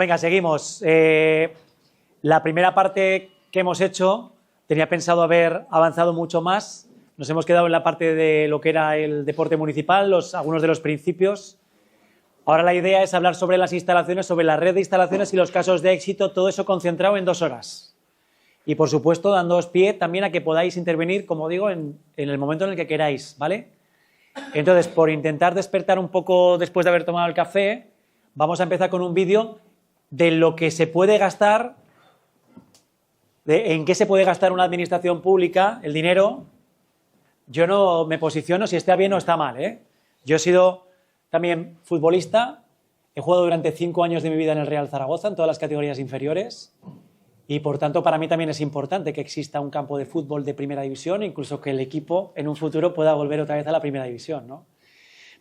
venga, seguimos. La primera parte que hemos hecho tenía pensado haber avanzado mucho más. Nos hemos quedado en la parte de lo que era el deporte municipal, algunos de los principios. Ahora la idea es hablar sobre las instalaciones, sobre la red de instalaciones y los casos de éxito, todo eso concentrado en 2 horas. Y, por supuesto, dándoos pie también a que podáis intervenir, como digo, en el momento en el que queráis, ¿vale? Entonces, por intentar despertar un poco después de haber tomado el café, vamos a empezar con un vídeo de lo que se puede gastar, en qué se puede gastar una administración pública, el dinero. Yo no me posiciono si está bien o está mal, ¿eh? Yo he sido también futbolista, he jugado durante 5 años de mi vida en el Real Zaragoza, en todas las categorías inferiores, y por tanto para mí también es importante que exista un campo de fútbol de primera división, incluso que el equipo en un futuro pueda volver otra vez a la primera división, ¿no?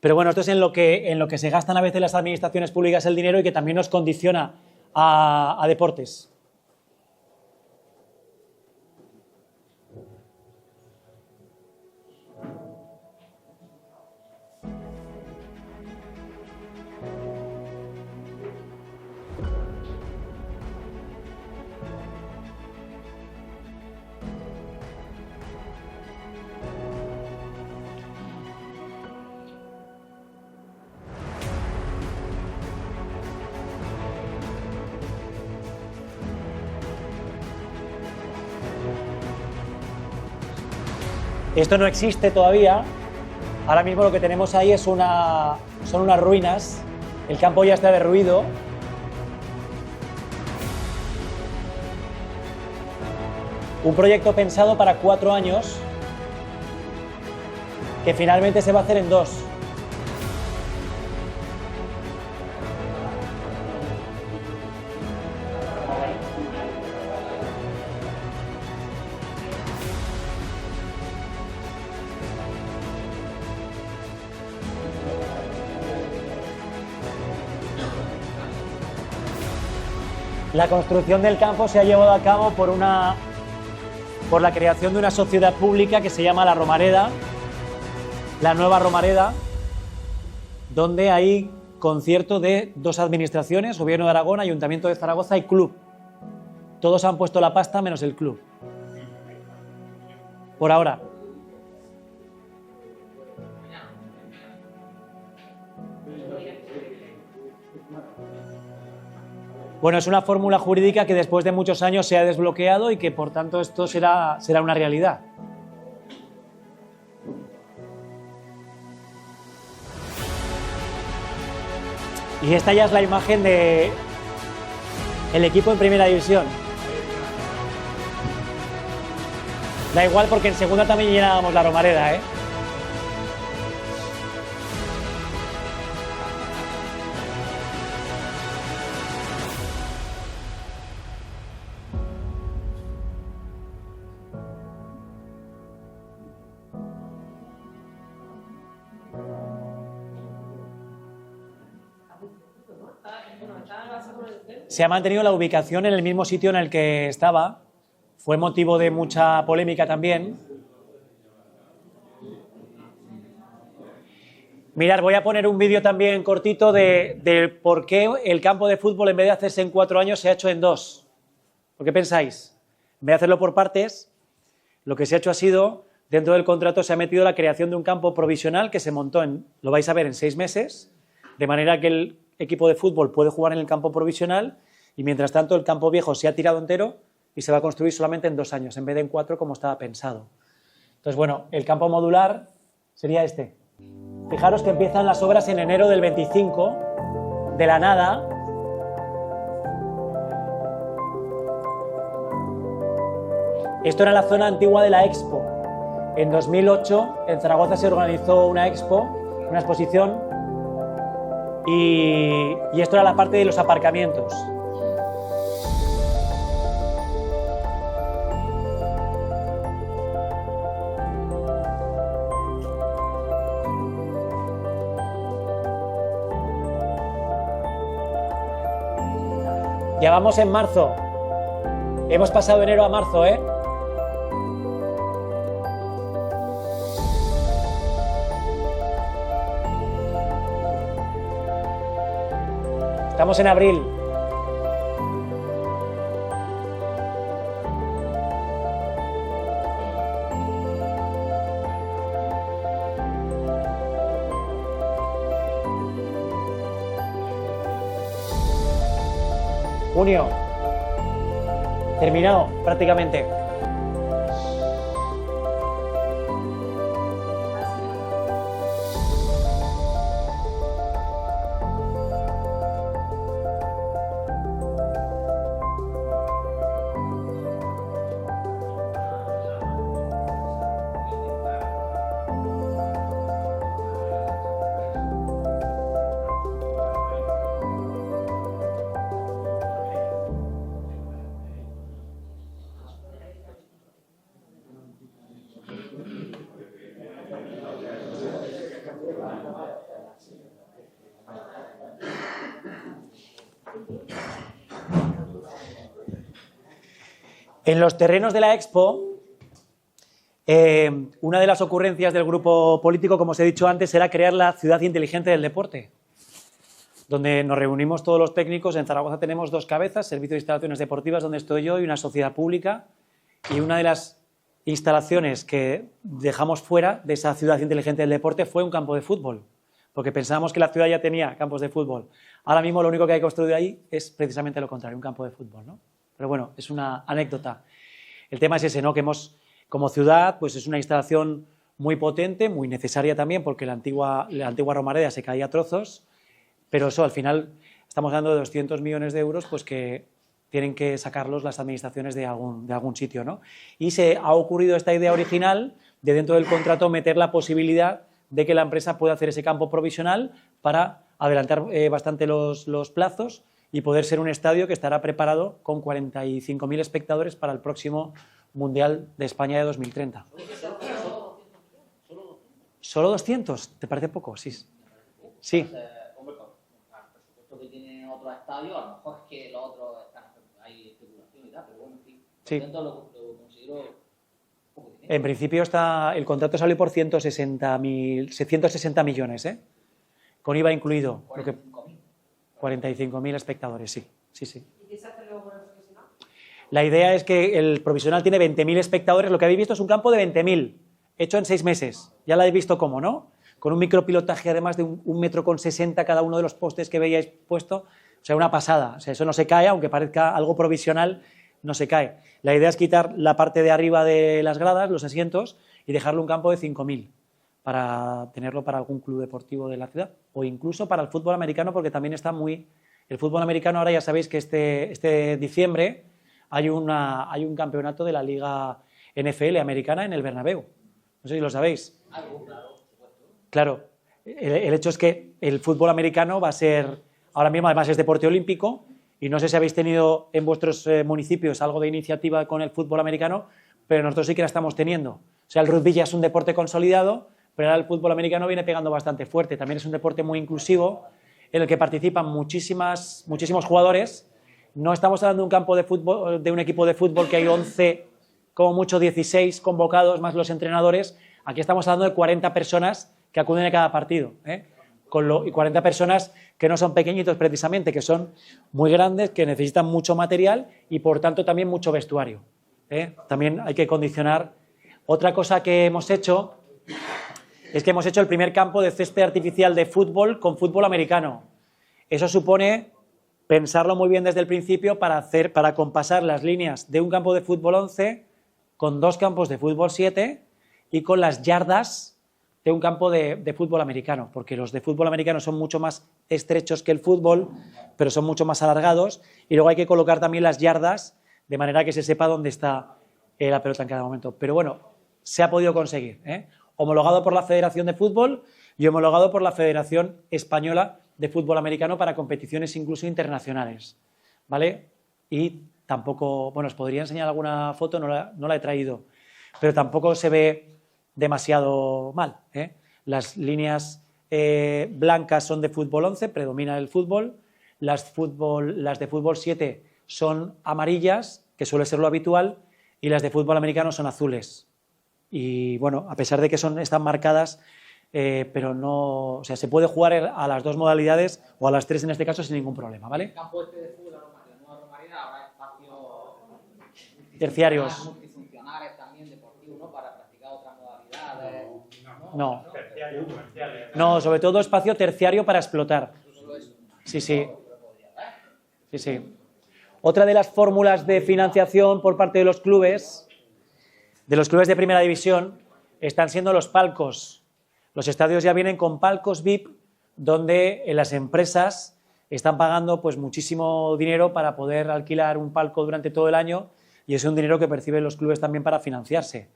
Pero bueno, esto es en lo que se gastan a veces las administraciones públicas el dinero y que también nos condiciona a deportes. Esto no existe todavía. Ahora mismo lo que tenemos ahí son unas ruinas. El campo ya está derruido. Un proyecto pensado para 4 años que finalmente se va a hacer en 2. La construcción del campo se ha llevado a cabo por la creación de una sociedad pública que se llama La Romareda, la Nueva Romareda, donde hay concierto de 2 administraciones, Gobierno de Aragón, Ayuntamiento de Zaragoza y club. Todos han puesto la pasta menos el club. Por ahora. Bueno, es una fórmula jurídica que después de muchos años se ha desbloqueado y que por tanto esto será una realidad. Y esta ya es la imagen del equipo en primera división. Da igual porque en segunda también llenábamos la Romareda, ¿eh? Se ha mantenido la ubicación en el mismo sitio en el que estaba. Fue motivo de mucha polémica también. Mirad, voy a poner un vídeo también cortito de por qué el campo de fútbol, en vez de hacerse en 4 años, se ha hecho en 2. ¿Por qué pensáis? En vez de hacerlo por partes, lo que se ha hecho ha sido, dentro del contrato se ha metido la creación de un campo provisional que se montó lo vais a ver, en 6 meses, de manera que el equipo de fútbol puede jugar en el campo provisional y mientras tanto el campo viejo se ha tirado entero y se va a construir solamente en 2 años, en vez de en 4 como estaba pensado. Entonces, bueno, el campo modular sería este. Fijaros que empiezan las obras en enero del 25, de la nada. Esto era la zona antigua de la Expo. En 2008 en Zaragoza se organizó una Expo, una exposición, y esto era la parte de los aparcamientos. Ya vamos en marzo. Hemos pasado enero a marzo, ¿eh? Estamos en abril. Junio. Terminado, prácticamente. En los terrenos de la Expo, una de las ocurrencias del grupo político, como os he dicho antes, era crear la ciudad inteligente del deporte, donde nos reunimos todos los técnicos. En Zaragoza tenemos 2 cabezas, Servicio de Instalaciones Deportivas, donde estoy yo, y una sociedad pública. Y una de las instalaciones que dejamos fuera de esa ciudad inteligente del deporte fue un campo de fútbol, porque pensábamos que la ciudad ya tenía campos de fútbol. Ahora mismo lo único que hay construido ahí es precisamente lo contrario, un campo de fútbol, ¿no? Pero bueno, es una anécdota. El tema es ese, ¿no? Que como ciudad, pues es una instalación muy potente, muy necesaria también, porque la antigua Romareda se caía a trozos, pero eso al final estamos hablando de 200 millones de euros, pues que tienen que sacarlos las administraciones de algún sitio, ¿no? Y se ha ocurrido esta idea original de dentro del contrato meter la posibilidad de que la empresa pueda hacer ese campo provisional para adelantar bastante los plazos y poder ser un estadio que estará preparado con 45.000 espectadores para el próximo Mundial de España de 2030. ¿Solo 200? ¿Te parece poco? Sí. Sí. Hombre, al presupuesto que tiene otros estadios, a lo mejor es que los otros hay especulación y tal, pero bueno, en fin, sí. Lo considero poco dinero. En principio el contrato salió por 160 millones, ¿eh? Con IVA incluido. 45.000 espectadores, sí. ¿Y qué se hace luego con el profesional? La idea es que el provisional tiene 20.000 espectadores. Lo que habéis visto es un campo de 20.000, hecho en 6 meses. Ya lo habéis visto cómo, ¿no? Con un micropilotaje además de 1,60 m cada uno de los postes que veíais puesto. O sea, una pasada. O sea, eso no se cae, aunque parezca algo provisional, no se cae. La idea es quitar la parte de arriba de las gradas, los asientos, y dejarlo un campo de 5.000 para tenerlo para algún club deportivo de la ciudad, o incluso para el fútbol americano, porque también está el fútbol americano. Ahora ya sabéis que este diciembre hay un campeonato de la Liga NFL americana en el Bernabéu. No sé si lo sabéis. Claro, el hecho es que el fútbol americano va a ser, ahora mismo además es deporte olímpico, y no sé si habéis tenido en vuestros municipios algo de iniciativa con el fútbol americano, pero nosotros sí que la estamos teniendo. O sea, el rugby ya es un deporte consolidado, pero ahora el fútbol americano viene pegando bastante fuerte. También es un deporte muy inclusivo, en el que participan muchísimos jugadores. No estamos hablando de un campo de fútbol, de un equipo de fútbol que hay 11, como mucho 16 convocados, más los entrenadores. Aquí estamos hablando de 40 personas que acuden a cada partido, ¿eh? Y 40 personas que no son pequeñitos precisamente, que son muy grandes, que necesitan mucho material y por tanto también mucho vestuario, ¿eh? También hay que condicionar. Otra cosa que hemos hecho es que hemos hecho el primer campo de césped artificial de fútbol con fútbol americano. Eso supone pensarlo muy bien desde el principio para compasar las líneas de un campo de fútbol 11 con 2 campos de fútbol 7 y con las yardas de un campo de fútbol americano, porque los de fútbol americano son mucho más estrechos que el fútbol, pero son mucho más alargados, y luego hay que colocar también las yardas de manera que se sepa dónde está la pelota en cada momento. Pero bueno, se ha podido conseguir, ¿eh? Homologado por la Federación de Fútbol y homologado por la Federación Española de Fútbol Americano para competiciones incluso internacionales, ¿vale? Y tampoco, bueno, os podría enseñar alguna foto, no la he traído, pero tampoco se ve demasiado mal, ¿eh? Las líneas blancas son de fútbol 11, predomina el fútbol. Las de fútbol 7 son amarillas, que suele ser lo habitual, y las de fútbol americano son azules. Y bueno, a pesar de que están marcadas, pero no, o sea, se puede jugar a las 2 modalidades o a las 3 en este caso sin ningún problema, ¿vale? El campo de fútbol, la nueva Romareda, habrá espacios terciarios. Multifuncionales también deportivos, ¿no? Para practicar otras modalidades. No. No, sobre todo espacio terciario para explotar. Sí. Otra de las fórmulas de financiación por parte de los clubes de primera división, están siendo los palcos. Los estadios ya vienen con palcos VIP, donde las empresas están pagando pues muchísimo dinero para poder alquilar un palco durante todo el año, y es un dinero que perciben los clubes también para financiarse.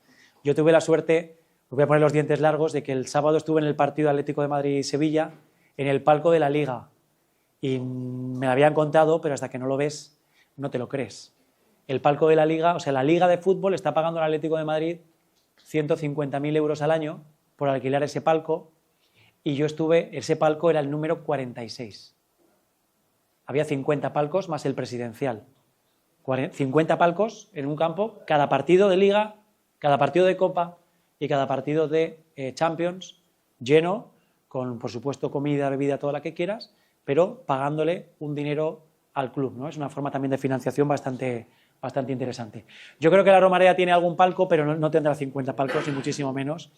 Yo tuve la suerte, me voy a poner los dientes largos, de que el sábado estuve en el partido Atlético de Madrid y Sevilla, en el palco de la Liga, y me lo habían contado, pero hasta que no lo ves, no te lo crees. El palco de la Liga, o sea, la Liga de Fútbol está pagando al Atlético de Madrid 150.000 euros al año por alquilar ese palco, y yo ese palco era el número 46. Había 50 palcos más el presidencial. 50 palcos en un campo, cada partido de Liga, cada partido de Copa y cada partido de Champions lleno, con, por supuesto, comida, bebida, toda la que quieras, pero pagándole un dinero al club, ¿no? Es una forma también de financiación bastante interesante. Yo creo que la Romareda tiene algún palco, pero no tendrá 50 palcos, ni muchísimo menos.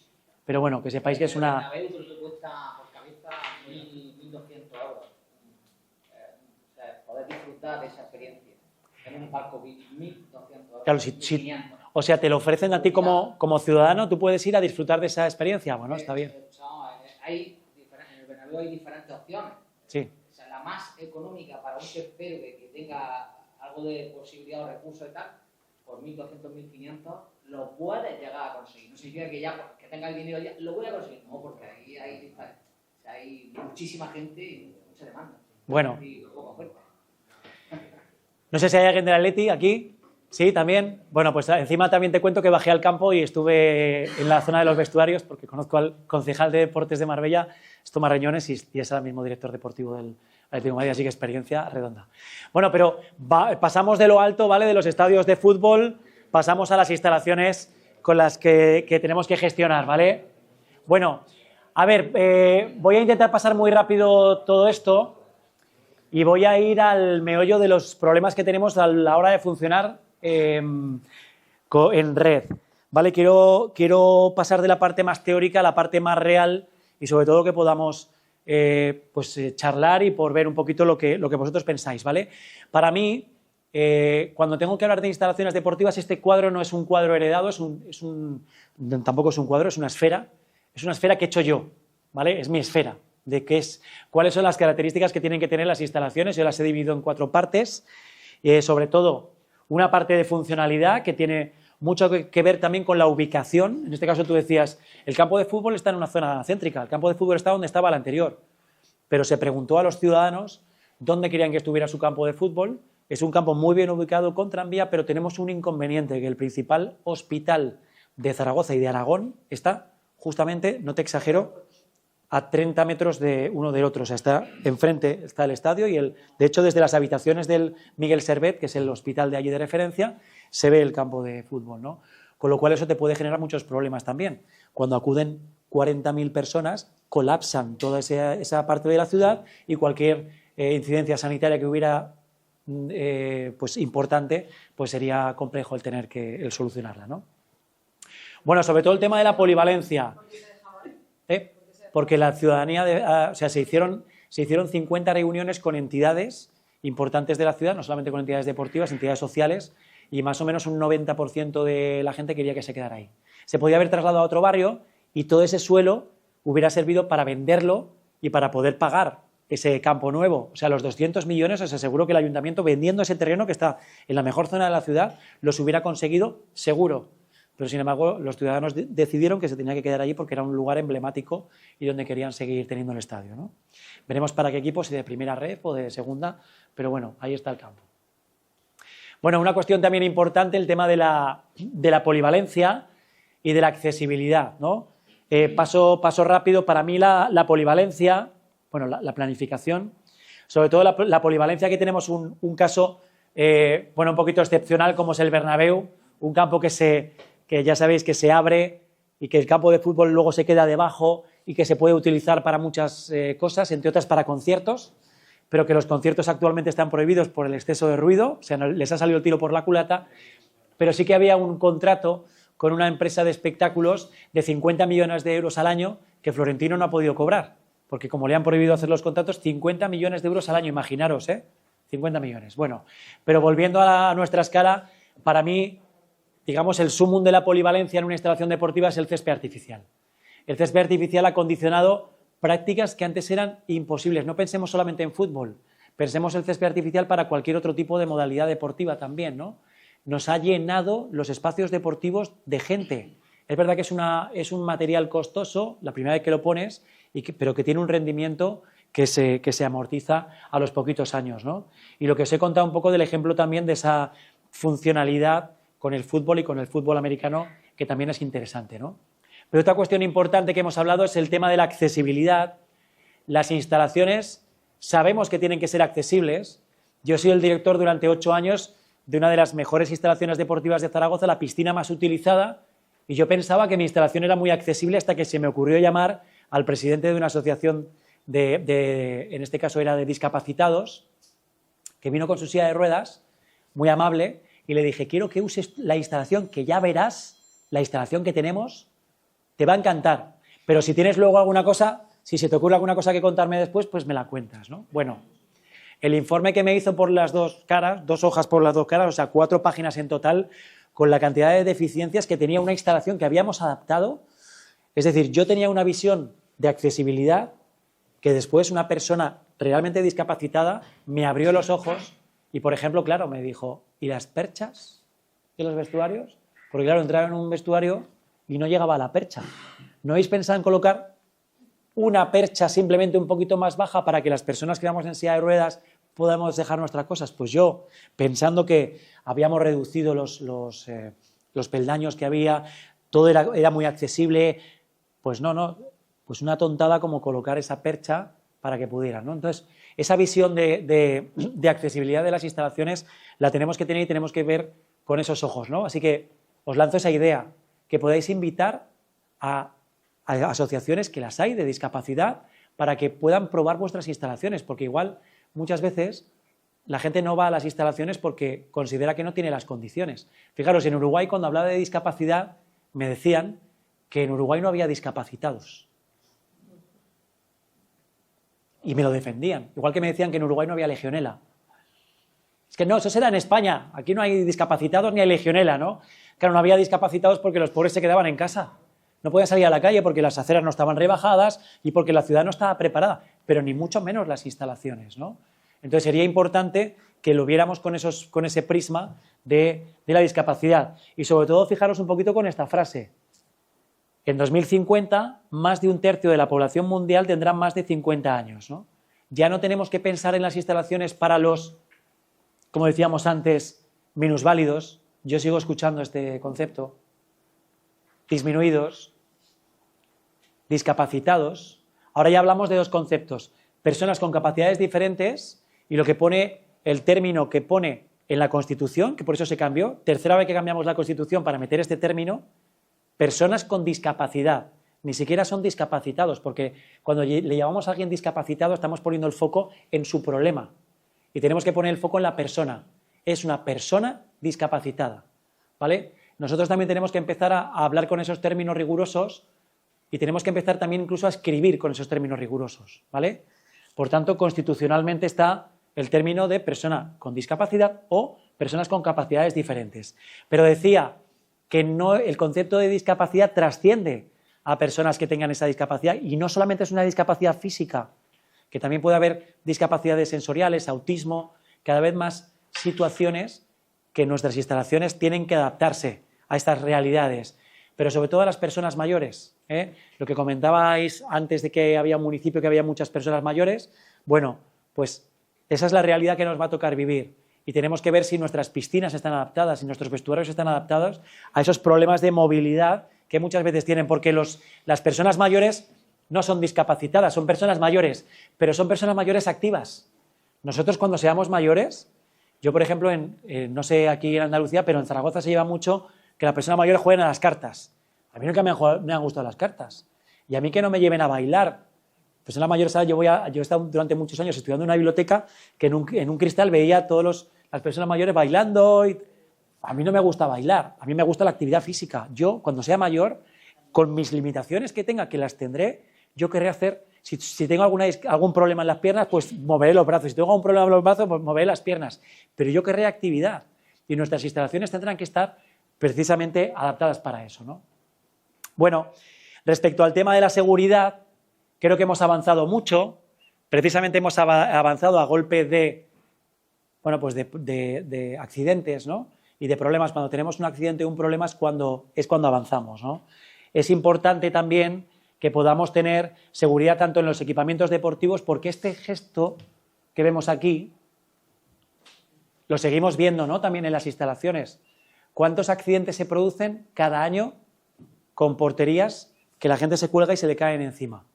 Pero bueno, que sepáis que es una... El Bernabéu cuesta por cabeza 1.200 euros. O sea, poder disfrutar de esa experiencia. En un palco 1.200 euros. Claro, o sea, te lo ofrecen a ti como ciudadano, tú puedes ir a disfrutar de esa experiencia. Bueno, está bien. En el Bernabéu hay diferentes opciones. Sí. O sea, la más económica para un tercero que tenga algo de posibilidad o recursos y tal, por 1.200, 1.500, lo puedes llegar a conseguir. No significa que ya, que tenga el dinero ya, lo voy a conseguir. No, porque ahí hay muchísima gente y mucha demanda. Bueno. Y poca oferta. No sé si hay alguien del Atleti aquí. Sí, también. Bueno, pues encima también te cuento que bajé al campo y estuve en la zona de los vestuarios, porque conozco al concejal de Deportes de Marbella, es Tomás Reñones, y es el mismo director deportivo del Atlético de Madrid, así que experiencia redonda. Bueno, pero pasamos de lo alto, ¿vale?, de los estadios de fútbol, pasamos a las instalaciones con las que tenemos que gestionar, ¿vale? Bueno, a ver, voy a intentar pasar muy rápido todo esto y voy a ir al meollo de los problemas que tenemos a la hora de funcionar en red, ¿vale? Quiero pasar de la parte más teórica a la parte más real y sobre todo que podamos charlar y por ver un poquito lo que vosotros pensáis, ¿vale? Para mí, cuando tengo que hablar de instalaciones deportivas, este cuadro no es un cuadro heredado, tampoco es un cuadro, es una esfera que he hecho yo, ¿vale? Es mi esfera, cuáles son las características que tienen que tener las instalaciones. Yo las he dividido en 4 partes, sobre todo una parte de funcionalidad que tiene mucho que ver también con la ubicación. En este caso tú decías, el campo de fútbol está en una zona céntrica, el campo de fútbol está donde estaba el anterior, pero se preguntó a los ciudadanos dónde querían que estuviera su campo de fútbol. Es un campo muy bien ubicado con tranvía, pero tenemos un inconveniente, que el principal hospital de Zaragoza y de Aragón está justamente, no te exagero, a 30 metros de uno del otro. O sea, está enfrente está el estadio y de hecho desde las habitaciones del Miguel Servet, que es el hospital de allí de referencia, se ve el campo de fútbol, ¿no? Con lo cual eso te puede generar muchos problemas también. Cuando acuden 40.000 personas, colapsan toda esa parte de la ciudad y cualquier incidencia sanitaria que hubiera importante, pues sería complejo el solucionarla, ¿no? Bueno, sobre todo el tema de la polivalencia. Porque la ciudadanía, se hicieron 50 reuniones con entidades importantes de la ciudad, no solamente con entidades deportivas, entidades sociales, y más o menos un 90% de la gente quería que se quedara ahí. Se podía haber trasladado a otro barrio y todo ese suelo hubiera servido para venderlo y para poder pagar ese campo nuevo. O sea, los 200 millones, os aseguro que el ayuntamiento, vendiendo ese terreno que está en la mejor zona de la ciudad, los hubiera conseguido seguro. Pero, sin embargo, los ciudadanos decidieron que se tenía que quedar allí porque era un lugar emblemático y donde querían seguir teniendo el estadio, ¿no? Veremos para qué equipo, si de primera red o de segunda, pero bueno, ahí está el campo. Bueno, una cuestión también importante, el tema de la polivalencia y de la accesibilidad, ¿no? Paso rápido. Para mí la polivalencia, bueno, la planificación, sobre todo la polivalencia, que tenemos un caso, un poquito excepcional, como es el Bernabéu, un campo que ya sabéis que se abre y que el campo de fútbol luego se queda debajo y que se puede utilizar para muchas cosas, entre otras para conciertos, pero que los conciertos actualmente están prohibidos por el exceso de ruido, o sea, les ha salido el tiro por la culata, pero sí que había un contrato con una empresa de espectáculos de 50 millones de euros al año que Florentino no ha podido cobrar, porque como le han prohibido hacer los contratos, 50 millones de euros al año, imaginaros, 50 millones. Bueno, pero volviendo a nuestra escala, para mí, digamos, el sumum de la polivalencia en una instalación deportiva es el césped artificial. El césped artificial ha condicionado prácticas que antes eran imposibles. No pensemos solamente en fútbol, pensemos el césped artificial para cualquier otro tipo de modalidad deportiva también, ¿no? Nos ha llenado los espacios deportivos de gente. Es verdad que es un material costoso la primera vez que lo pones, pero que tiene un rendimiento que se amortiza a los poquitos años, ¿no? Y lo que os he contado un poco del ejemplo también de esa funcionalidad con el fútbol y con el fútbol americano, que también es interesante, ¿no? Pero otra cuestión importante que hemos hablado es el tema de la accesibilidad. Las instalaciones sabemos que tienen que ser accesibles. Yo he sido el director durante 8 años de una de las mejores instalaciones deportivas de Zaragoza, la piscina más utilizada, y yo pensaba que mi instalación era muy accesible hasta que se me ocurrió llamar al presidente de una asociación en este caso era de discapacitados, que vino con su silla de ruedas, muy amable, y le dije, quiero que uses la instalación, que ya verás, la instalación que tenemos, te va a encantar, pero si tienes luego alguna cosa, si se te ocurre alguna cosa que contarme después, pues me la cuentas, ¿no? Bueno, el informe que me hizo por las 2 caras, 2 hojas por las 2 caras, o sea, 4 páginas en total, con la cantidad de deficiencias que tenía una instalación que habíamos adaptado, es decir, yo tenía una visión de accesibilidad que después una persona realmente discapacitada me abrió los ojos y, por ejemplo, claro, me dijo, ¿y las perchas de los vestuarios? Porque, claro, entraba en un vestuario y no llegaba a la percha. ¿No habéis pensado en colocar una percha simplemente un poquito más baja para que las personas que vamos en silla de ruedas podamos dejar nuestras cosas? Pues yo, pensando que habíamos reducido los peldaños que había, todo era muy accesible, pues no, pues una tontada como colocar esa percha para que pudieran, ¿no? Entonces, esa visión de accesibilidad de las instalaciones la tenemos que tener y tenemos que ver con esos ojos, ¿no? Así que os lanzo esa idea, que podáis invitar a asociaciones, que las hay, de discapacidad, para que puedan probar vuestras instalaciones, porque igual muchas veces la gente no va a las instalaciones porque considera que no tiene las condiciones. Fijaros, en Uruguay, cuando hablaba de discapacidad, me decían que en Uruguay no había discapacitados. Y me lo defendían. Igual que me decían que en Uruguay no había legionela. Es que no, eso será en España. Aquí no hay discapacitados ni hay legionela, ¿no? Claro, no había discapacitados porque los pobres se quedaban en casa. No podían salir a la calle porque las aceras no estaban rebajadas y porque la ciudad no estaba preparada, pero ni mucho menos las instalaciones, ¿no? Entonces sería importante que lo viéramos con ese prisma de la discapacidad. Y sobre todo, fijaros un poquito con esta frase. En 2050, más de 1/3 de la población mundial tendrá más de 50 años, ¿no? Ya no tenemos que pensar en las instalaciones para los, como decíamos antes, minusválidos. Yo sigo escuchando este concepto. Disminuidos, discapacitados. Ahora ya hablamos de 2 conceptos. Personas con capacidades diferentes y lo que pone, el término que pone en la Constitución, que por eso se cambió, tercera vez que cambiamos la Constitución para meter este término, personas con discapacidad. Ni siquiera son discapacitados, porque cuando le llamamos a alguien discapacitado estamos poniendo el foco en su problema y tenemos que poner el foco en la persona. Es una persona discapacitada, ¿vale? Nosotros también tenemos que empezar a hablar con esos términos rigurosos y tenemos que empezar también incluso a escribir con esos términos rigurosos, ¿vale? Por tanto, constitucionalmente está el término de persona con discapacidad o personas con capacidades diferentes. Pero decía que no, el concepto de discapacidad trasciende a personas que tengan esa discapacidad y no solamente es una discapacidad física, que también puede haber discapacidades sensoriales, autismo, cada vez más situaciones que nuestras instalaciones tienen que adaptarse a estas realidades, pero sobre todo a las personas mayores, ¿eh? Lo que comentabais antes de que había un municipio que había muchas personas mayores, bueno, pues esa es la realidad que nos va a tocar vivir y tenemos que ver si nuestras piscinas están adaptadas, si nuestros vestuarios están adaptados a esos problemas de movilidad que muchas veces tienen, porque las personas mayores no son discapacitadas, son personas mayores, pero son personas mayores activas. Nosotros cuando seamos mayores, yo por ejemplo, no sé aquí en Andalucía, pero en Zaragoza se lleva mucho que las personas mayores jueguen a las cartas. A mí nunca me han gustado las cartas. Y a mí que no me lleven a bailar. Personas mayores, ¿sabes? Yo he estado durante muchos años estudiando en una biblioteca que en un cristal veía a todas las personas mayores bailando. Y a mí no me gusta bailar, a mí me gusta la actividad física. Yo, cuando sea mayor, con mis limitaciones que tenga, que las tendré, yo querré hacer Si tengo algún problema en las piernas, pues moveré los brazos. Si tengo algún problema en los brazos, pues moveré las piernas. Pero yo querré actividad. Y nuestras instalaciones tendrán que estar precisamente adaptadas para eso, ¿no? Bueno, respecto al tema de la seguridad, creo que hemos avanzado mucho. Precisamente hemos avanzado a golpe de, bueno, pues de accidentes, ¿no? Y de problemas. Cuando tenemos un accidente o un problema es cuando avanzamos, ¿no? Es importante también que podamos tener seguridad tanto en los equipamientos deportivos, porque este gesto que vemos aquí lo seguimos viendo, ¿no? También en las instalaciones. ¿Cuántos accidentes se producen cada año con porterías que la gente se cuelga y se le caen encima?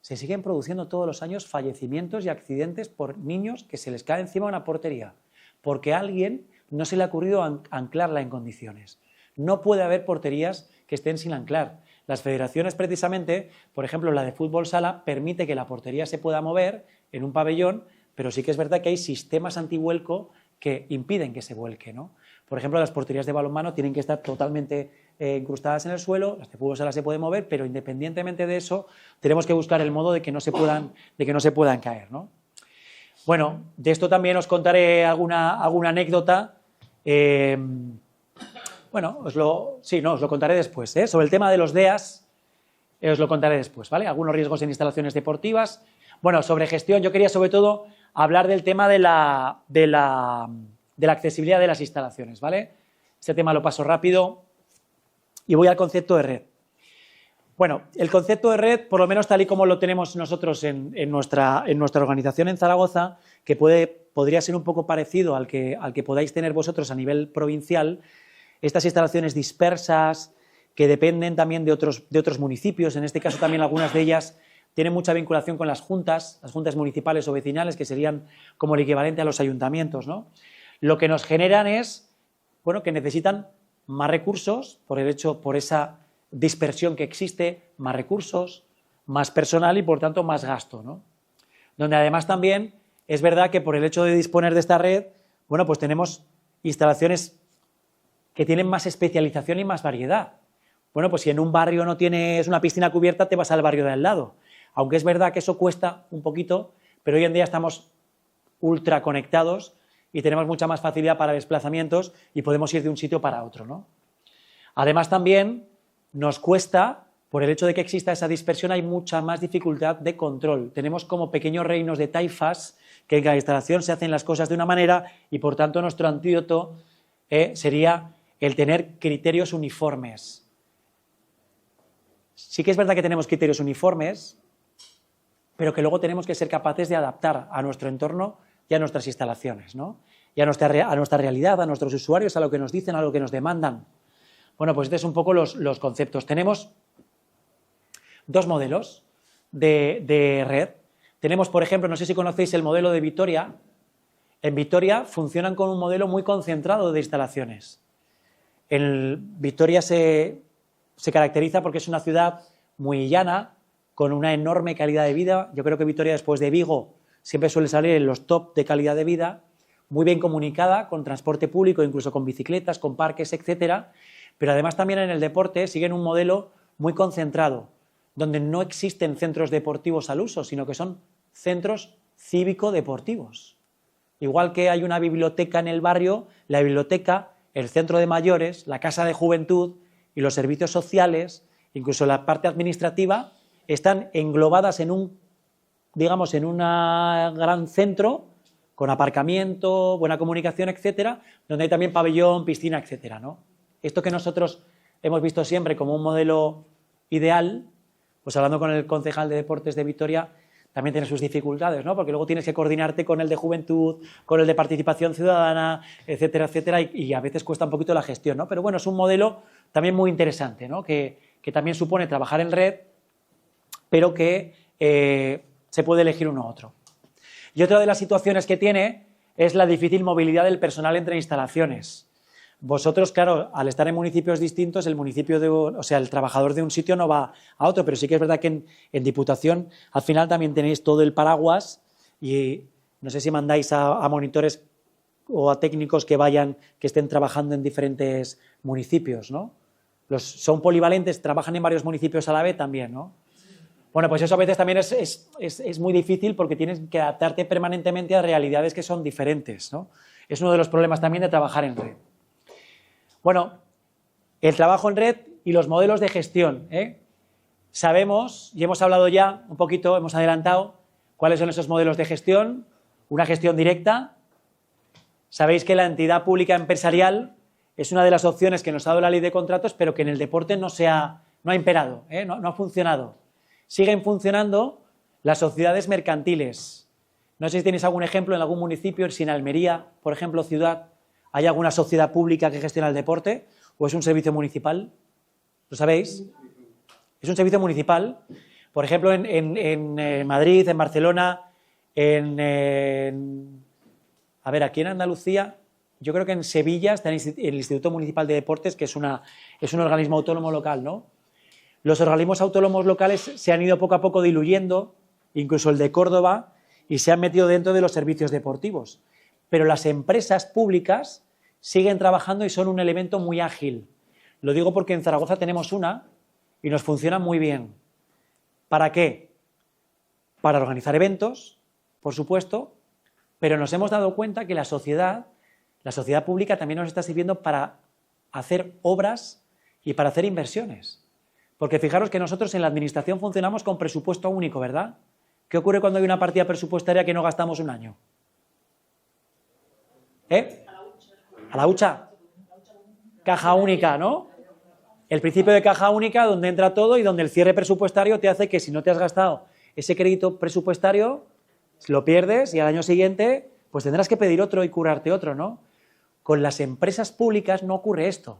Se siguen produciendo todos los años fallecimientos y accidentes por niños que se les cae encima una portería, porque a alguien no se le ha ocurrido anclarla en condiciones. No puede haber porterías que estén sin anclar. Las federaciones, precisamente, por ejemplo, la de fútbol sala, permite que la portería se pueda mover en un pabellón, pero sí que es verdad que hay sistemas antivuelco que impiden que se vuelque, ¿no? Por ejemplo, las porterías de balonmano tienen que estar totalmente incrustadas en el suelo, las de fútbol sala se pueden mover, pero independientemente de eso, tenemos que buscar el modo de que no se puedan caer, ¿no? Bueno, de esto también os contaré alguna anécdota. Bueno, os lo contaré después, Sobre el tema de los DEAs, os lo contaré después, ¿vale? Algunos riesgos en instalaciones deportivas. Bueno, sobre gestión, yo quería sobre todo hablar del tema de la accesibilidad de las instalaciones, ¿vale? Este tema lo paso rápido y voy al concepto de red. Bueno, el concepto de red, por lo menos tal y como lo tenemos nosotros en nuestra organización en Zaragoza, que podría ser un poco parecido al que podáis tener vosotros a nivel provincial, estas instalaciones dispersas que dependen también de otros municipios, en este caso también algunas de ellas tienen mucha vinculación con las juntas municipales o vecinales, que serían como el equivalente a los ayuntamientos, ¿no? Lo que nos generan es, bueno, que necesitan más recursos por esa dispersión que existe, más recursos, más personal y por tanto más gasto, ¿no? Donde además también es verdad que por el hecho de disponer de esta red, bueno, pues tenemos instalaciones que tienen más especialización y más variedad. Bueno, pues si en un barrio no tienes una piscina cubierta, te vas al barrio de al lado. Aunque es verdad que eso cuesta un poquito, pero hoy en día estamos ultra conectados y tenemos mucha más facilidad para desplazamientos y podemos ir de un sitio para otro, ¿no? Además también nos cuesta, por el hecho de que exista esa dispersión, hay mucha más dificultad de control. Tenemos como pequeños reinos de taifas que en cada instalación se hacen las cosas de una manera y por tanto nuestro antídoto sería el tener criterios uniformes. Sí que es verdad que tenemos criterios uniformes, pero que luego tenemos que ser capaces de adaptar a nuestro entorno y a nuestras instalaciones, ¿no? Y a nuestra realidad, a nuestros usuarios, a lo que nos dicen, a lo que nos demandan. Bueno, pues estos son un poco los conceptos. Tenemos dos modelos de red. Tenemos, por ejemplo, no sé si conocéis el modelo de Vitoria. En Vitoria funcionan con un modelo muy concentrado de instalaciones. Vitoria se caracteriza porque es una ciudad muy llana, con una enorme calidad de vida. Yo creo que Vitoria, después de Vigo, siempre suele salir en los top de calidad de vida, muy bien comunicada, con transporte público, incluso con bicicletas, con parques, etcétera. Pero además también en el deporte siguen un modelo muy concentrado, donde no existen centros deportivos al uso, sino que son centros cívico-deportivos. Igual que hay una biblioteca en el barrio, la biblioteca, el centro de mayores, la casa de juventud y los servicios sociales, incluso la parte administrativa, están englobadas en un gran centro con aparcamiento, buena comunicación, etcétera, donde hay también pabellón, piscina, etcétera, ¿no? Esto que nosotros hemos visto siempre como un modelo ideal, pues hablando con el concejal de deportes de Vitoria, también tiene sus dificultades, ¿no? Porque luego tienes que coordinarte con el de juventud, con el de participación ciudadana, etcétera, etcétera, y a veces cuesta un poquito la gestión, ¿no? Pero bueno, es un modelo también muy interesante, ¿no? Que también supone trabajar en red, pero que se puede elegir uno u otro. Y otra de las situaciones que tiene es la difícil movilidad del personal entre instalaciones. Vosotros, claro, al estar en municipios distintos, el trabajador de un sitio no va a otro, pero sí que es verdad que en Diputación al final también tenéis todo el paraguas y no sé si mandáis a monitores o a técnicos que estén trabajando en diferentes municipios, ¿no? Son polivalentes, trabajan en varios municipios a la vez también, ¿no? Bueno, pues eso a veces también es muy difícil porque tienes que adaptarte permanentemente a realidades que son diferentes, ¿no? Es uno de los problemas también de trabajar en red. Bueno, el trabajo en red y los modelos de gestión, ¿eh? Sabemos, y hemos hablado ya un poquito, hemos adelantado, cuáles son esos modelos de gestión. Una gestión directa. Sabéis que la entidad pública empresarial es una de las opciones que nos ha dado la ley de contratos, pero que en el deporte no ha imperado, ¿eh? No ha funcionado. Siguen funcionando las sociedades mercantiles. No sé si tenéis algún ejemplo en algún municipio, si en Almería, por ejemplo, ciudad, hay alguna sociedad pública que gestiona el deporte o es un servicio municipal. ¿Lo sabéis? Es un servicio municipal. Por ejemplo, en Madrid, en Barcelona, a ver, aquí en Andalucía, yo creo que en Sevilla está el Instituto Municipal de Deportes, que es un organismo autónomo local, ¿no? Los organismos autónomos locales se han ido poco a poco diluyendo, incluso el de Córdoba, y se han metido dentro de los servicios deportivos. Pero las empresas públicas siguen trabajando y son un elemento muy ágil. Lo digo porque en Zaragoza tenemos una y nos funciona muy bien. ¿Para qué? Para organizar eventos, por supuesto, pero nos hemos dado cuenta que la sociedad pública también nos está sirviendo para hacer obras y para hacer inversiones. Porque fijaros que nosotros en la administración funcionamos con presupuesto único, ¿verdad? ¿Qué ocurre cuando hay una partida presupuestaria que no gastamos un año? ¿Eh? A la hucha. Caja única, ¿no? El principio de caja única donde entra todo y donde el cierre presupuestario te hace que si no te has gastado ese crédito presupuestario, lo pierdes y al año siguiente pues tendrás que pedir otro y curarte otro, ¿no? Con las empresas públicas no ocurre esto.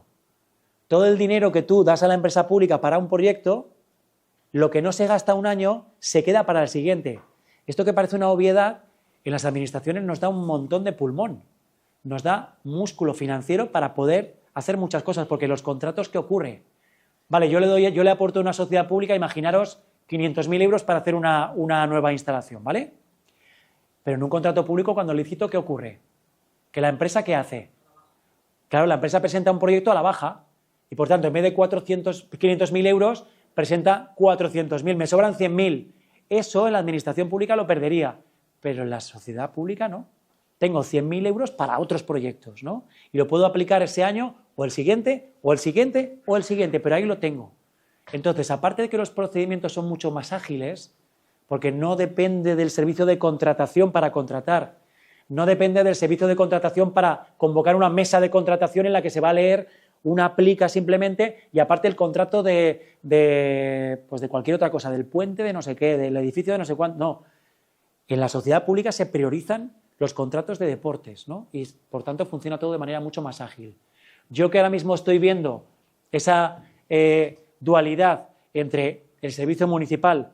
Todo el dinero que tú das a la empresa pública para un proyecto, lo que no se gasta un año, se queda para el siguiente. Esto que parece una obviedad, en las administraciones nos da un montón de pulmón, nos da músculo financiero para poder hacer muchas cosas, porque los contratos, ¿qué ocurre? Vale, yo le aporto a una sociedad pública, imaginaros 500.000 euros para hacer una nueva instalación, ¿vale? Pero en un contrato público, cuando licito, ¿qué ocurre? Que la empresa, ¿qué hace? Claro, la empresa presenta un proyecto a la baja y, por tanto, en vez de 500.000 euros, presenta 400.000, me sobran 100.000. Eso en la administración pública lo perdería, pero en la sociedad pública no. Tengo 100.000 euros para otros proyectos, ¿no? Y lo puedo aplicar ese año, o el siguiente, o el siguiente, o el siguiente, pero ahí lo tengo. Entonces, aparte de que los procedimientos son mucho más ágiles, porque no depende del servicio de contratación para contratar, no depende del servicio de contratación para convocar una mesa de contratación en la que se va a leer una plica simplemente y aparte el contrato de cualquier otra cosa, del puente de no sé qué, del edificio de no sé cuánto, no. En la sociedad pública se priorizan los contratos de deportes, ¿no? Y por tanto funciona todo de manera mucho más ágil. Yo que ahora mismo estoy viendo esa dualidad entre el servicio municipal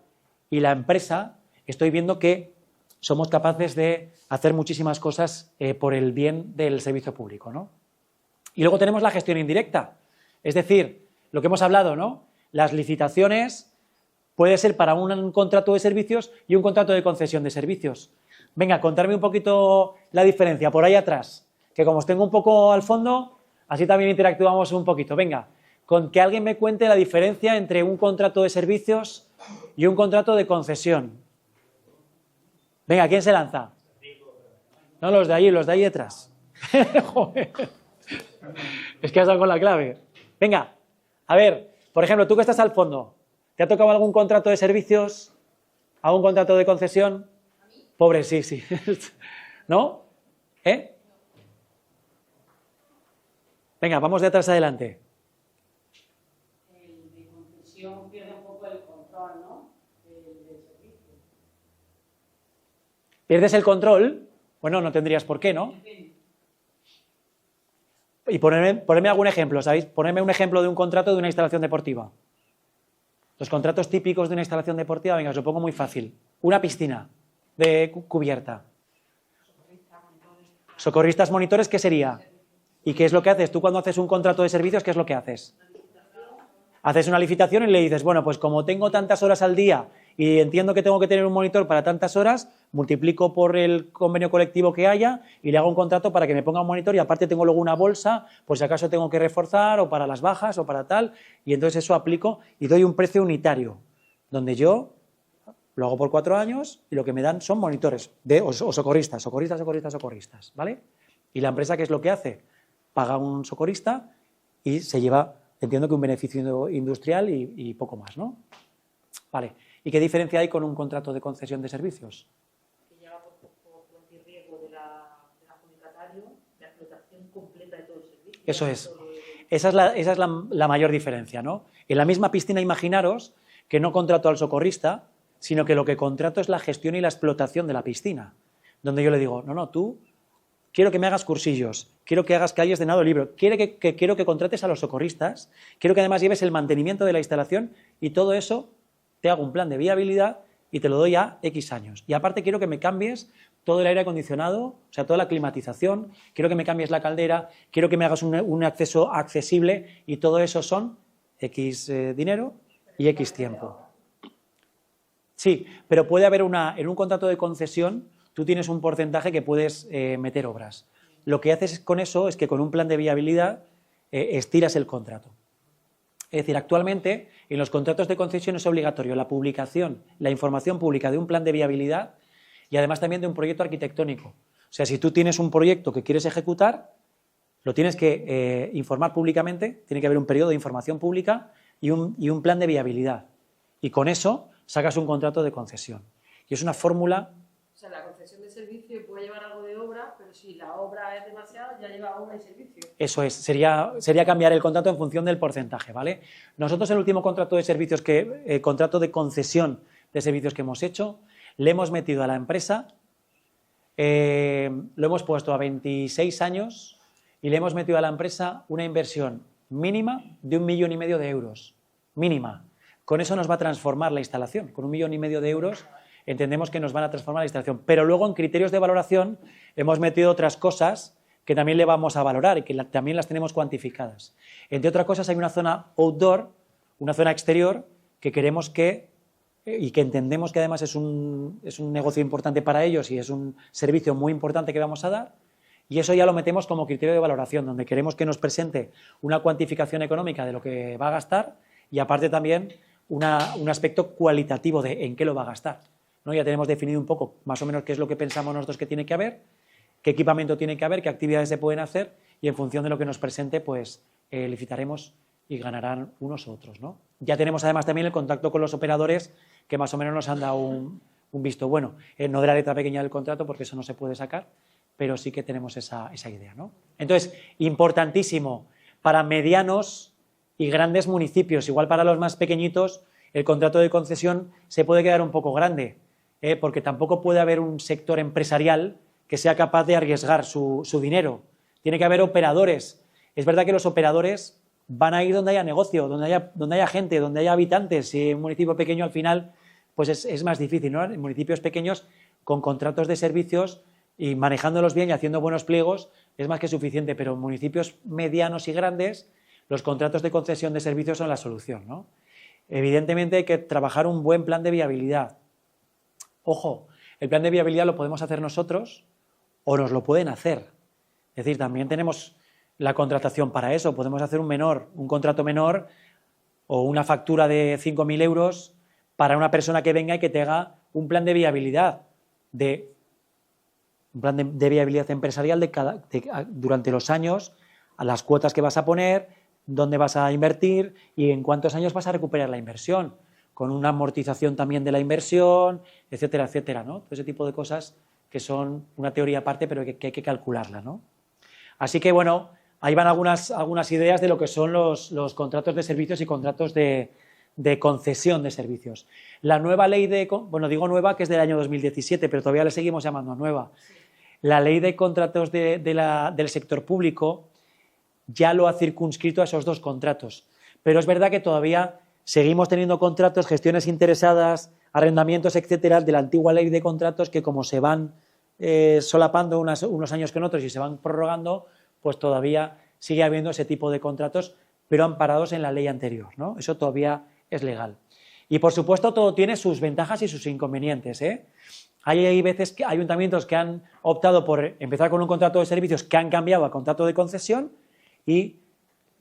y la empresa, estoy viendo que somos capaces de hacer muchísimas cosas por el bien del servicio público, ¿no? Y luego tenemos la gestión indirecta, es decir, lo que hemos hablado, ¿no? Las licitaciones puede ser para un contrato de servicios y un contrato de concesión de servicios. Venga, contarme un poquito la diferencia por ahí atrás, que como os tengo un poco al fondo, así también interactuamos un poquito. Venga, con que alguien me cuente la diferencia entre un contrato de servicios y un contrato de concesión. Venga, ¿quién se lanza? No, los de ahí detrás. Joder. Es que has dado con la clave. Venga, a ver, por ejemplo, tú que estás al fondo, ¿te ha tocado algún contrato de servicios? ¿Algún contrato de concesión? Pobre, sí, sí. ¿No? ¿Eh? Venga, vamos de atrás adelante. El de concesión pierde un poco el control, ¿no? Del servicio. ¿Pierdes el control? Bueno, no tendrías por qué, ¿no? Y ponerme algún ejemplo, ¿sabéis? Ponerme un ejemplo de un contrato de una instalación deportiva. Los contratos típicos de una instalación deportiva, venga, os lo pongo muy fácil. Una piscina de cubierta. Socorristas, monitores, ¿qué sería? ¿Y qué es lo que haces? Tú cuando haces un contrato de servicios, ¿qué es lo que haces? Haces una licitación y le dices, bueno, pues como tengo tantas horas al día y entiendo que tengo que tener un monitor para tantas horas, multiplico por el convenio colectivo que haya y le hago un contrato para que me ponga un monitor y aparte tengo luego una bolsa, por si acaso tengo que reforzar o para las bajas o para tal, y entonces eso aplico y doy un precio unitario, donde yo lo hago por 4 años y lo que me dan son monitores o socorristas, ¿vale? Y la empresa, ¿qué es lo que hace? Paga un socorrista y se lleva, entiendo que un beneficio industrial y poco más, ¿no? Vale. ¿Y qué diferencia hay con un contrato de concesión de servicios? Que llega por riesgo del adjudicatario, la explotación completa de todo el servicio. Eso es. Esa es la mayor diferencia, ¿no? En la misma piscina, imaginaros que no contrato al socorrista, sino que lo que contrato es la gestión y la explotación de la piscina, donde yo le digo, no, tú, quiero que me hagas cursillos, quiero que hayas llenado el libro, quiero que contrates a los socorristas, quiero que además lleves el mantenimiento de la instalación y todo eso te hago un plan de viabilidad y te lo doy a X años. Y aparte quiero que me cambies todo el aire acondicionado, o sea, toda la climatización, quiero que me cambies la caldera, quiero que me hagas un acceso accesible y todo eso son X dinero y X tiempo. Sí, pero puede haber en un contrato de concesión, tú tienes un porcentaje que puedes meter obras. Lo que haces con eso es que con un plan de viabilidad estiras el contrato. Es decir, actualmente en los contratos de concesión es obligatorio la publicación, la información pública de un plan de viabilidad y además también de un proyecto arquitectónico. O sea, si tú tienes un proyecto que quieres ejecutar, lo tienes que informar públicamente, tiene que haber un periodo de información pública y un plan de viabilidad. Y con eso sacas un contrato de concesión. Y es una fórmula... O sea, la concesión de servicio puede llevar algo de obra, pero si la obra es demasiada, ya lleva obra y servicio. Eso es, sería cambiar el contrato en función del porcentaje, ¿vale? Nosotros el último contrato de servicios contrato de concesión de servicios que hemos hecho, le hemos metido a la empresa, lo hemos puesto a 26 años y le hemos metido a la empresa una inversión mínima de 1,5 millones de euros. Mínima. Con eso nos va a transformar la instalación. Con 1,5 millones de euros entendemos que nos van a transformar la instalación. Pero luego en criterios de valoración hemos metido otras cosas que también le vamos a valorar y que también las tenemos cuantificadas. Entre otras cosas hay una zona outdoor, una zona exterior, que queremos y que entendemos que además es un negocio importante para ellos y es un servicio muy importante que vamos a dar. Y eso ya lo metemos como criterio de valoración, donde queremos que nos presente una cuantificación económica de lo que va a gastar y aparte también un aspecto cualitativo de en qué lo va a gastar, ¿no? Ya tenemos definido un poco más o menos qué es lo que pensamos nosotros que tiene que haber, qué equipamiento tiene que haber, qué actividades se pueden hacer y en función de lo que nos presente pues licitaremos y ganarán unos u otros, ¿no? Ya tenemos además también el contacto con los operadores que más o menos nos han dado un visto bueno, no de la letra pequeña del contrato porque eso no se puede sacar, pero sí que tenemos esa idea, ¿no? Entonces, importantísimo para medianos y grandes municipios, igual para los más pequeñitos, el contrato de concesión se puede quedar un poco grande, porque tampoco puede haber un sector empresarial que sea capaz de arriesgar su dinero. Tiene que haber operadores. Es verdad que los operadores van a ir donde haya negocio, donde haya gente, donde haya habitantes. Si un municipio pequeño al final pues es más difícil, ¿no? En municipios pequeños con contratos de servicios y manejándolos bien y haciendo buenos pliegos es más que suficiente, pero en municipios medianos y grandes los contratos de concesión de servicios son la solución, ¿no? Evidentemente hay que trabajar un buen plan de viabilidad. Ojo, el plan de viabilidad lo podemos hacer nosotros o nos lo pueden hacer. Es decir, también tenemos la contratación para eso. Podemos hacer un contrato menor o una factura de 5.000 euros para una persona que venga y que te haga un plan de viabilidad, empresarial durante los años, a las cuotas que vas a poner, dónde vas a invertir y en cuántos años vas a recuperar la inversión, con una amortización también de la inversión, etcétera, etcétera, ¿no? Todo ese tipo de cosas que son una teoría aparte, pero que hay que calcularla, ¿no? Así que, bueno, ahí van algunas ideas de lo que son los contratos de servicios y contratos de concesión de servicios. La nueva ley digo nueva que es del año 2017, pero todavía le seguimos llamando nueva. La ley de contratos del sector público ya lo ha circunscrito a esos 2 contratos. Pero es verdad que todavía seguimos teniendo contratos, gestiones interesadas, arrendamientos, etcétera, de la antigua ley de contratos que como se van solapando unos años con otros y se van prorrogando, pues todavía sigue habiendo ese tipo de contratos, pero amparados en la ley anterior, ¿no? Eso todavía es legal. Y por supuesto todo tiene sus ventajas y sus inconvenientes, ¿eh? Hay veces que ayuntamientos que han optado por empezar con un contrato de servicios que han cambiado a contrato de concesión y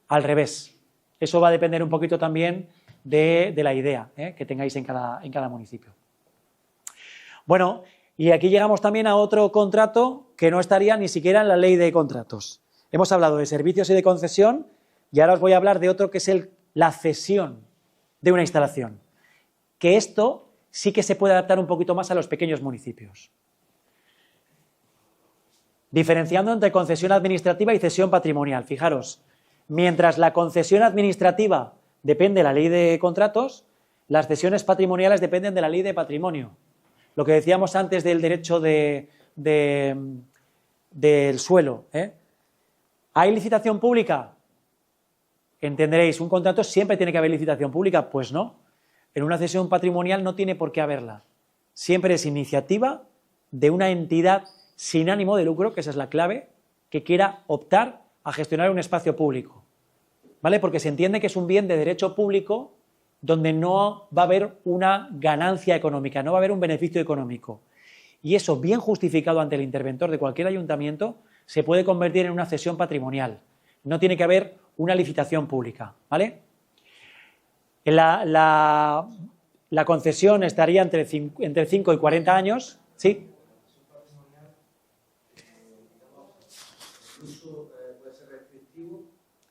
al revés. Eso va a depender un poquito también de la idea que tengáis en cada municipio. Bueno, y aquí llegamos también a otro contrato que no estaría ni siquiera en la ley de contratos. Hemos hablado de servicios y de concesión y ahora os voy a hablar de otro que es la cesión de una instalación. Que esto sí que se puede adaptar un poquito más a los pequeños municipios. Diferenciando entre concesión administrativa y cesión patrimonial. Fijaros, mientras la concesión administrativa depende de la ley de contratos, las cesiones patrimoniales dependen de la ley de patrimonio. Lo que decíamos antes del derecho del suelo. ¿Hay licitación pública? Entenderéis, un contrato siempre tiene que haber licitación pública. Pues no. En una cesión patrimonial no tiene por qué haberla. Siempre es iniciativa de una entidad sin ánimo de lucro, que esa es la clave, que quiera optar a gestionar un espacio público. ¿Vale? Porque se entiende que es un bien de derecho público donde no va a haber una ganancia económica, no va a haber un beneficio económico. Y eso, bien justificado ante el interventor de cualquier ayuntamiento, se puede convertir en una cesión patrimonial. No tiene que haber una licitación pública, ¿vale? La concesión estaría entre 5 y 40 años, ¿sí? El uso puede ser restrictivo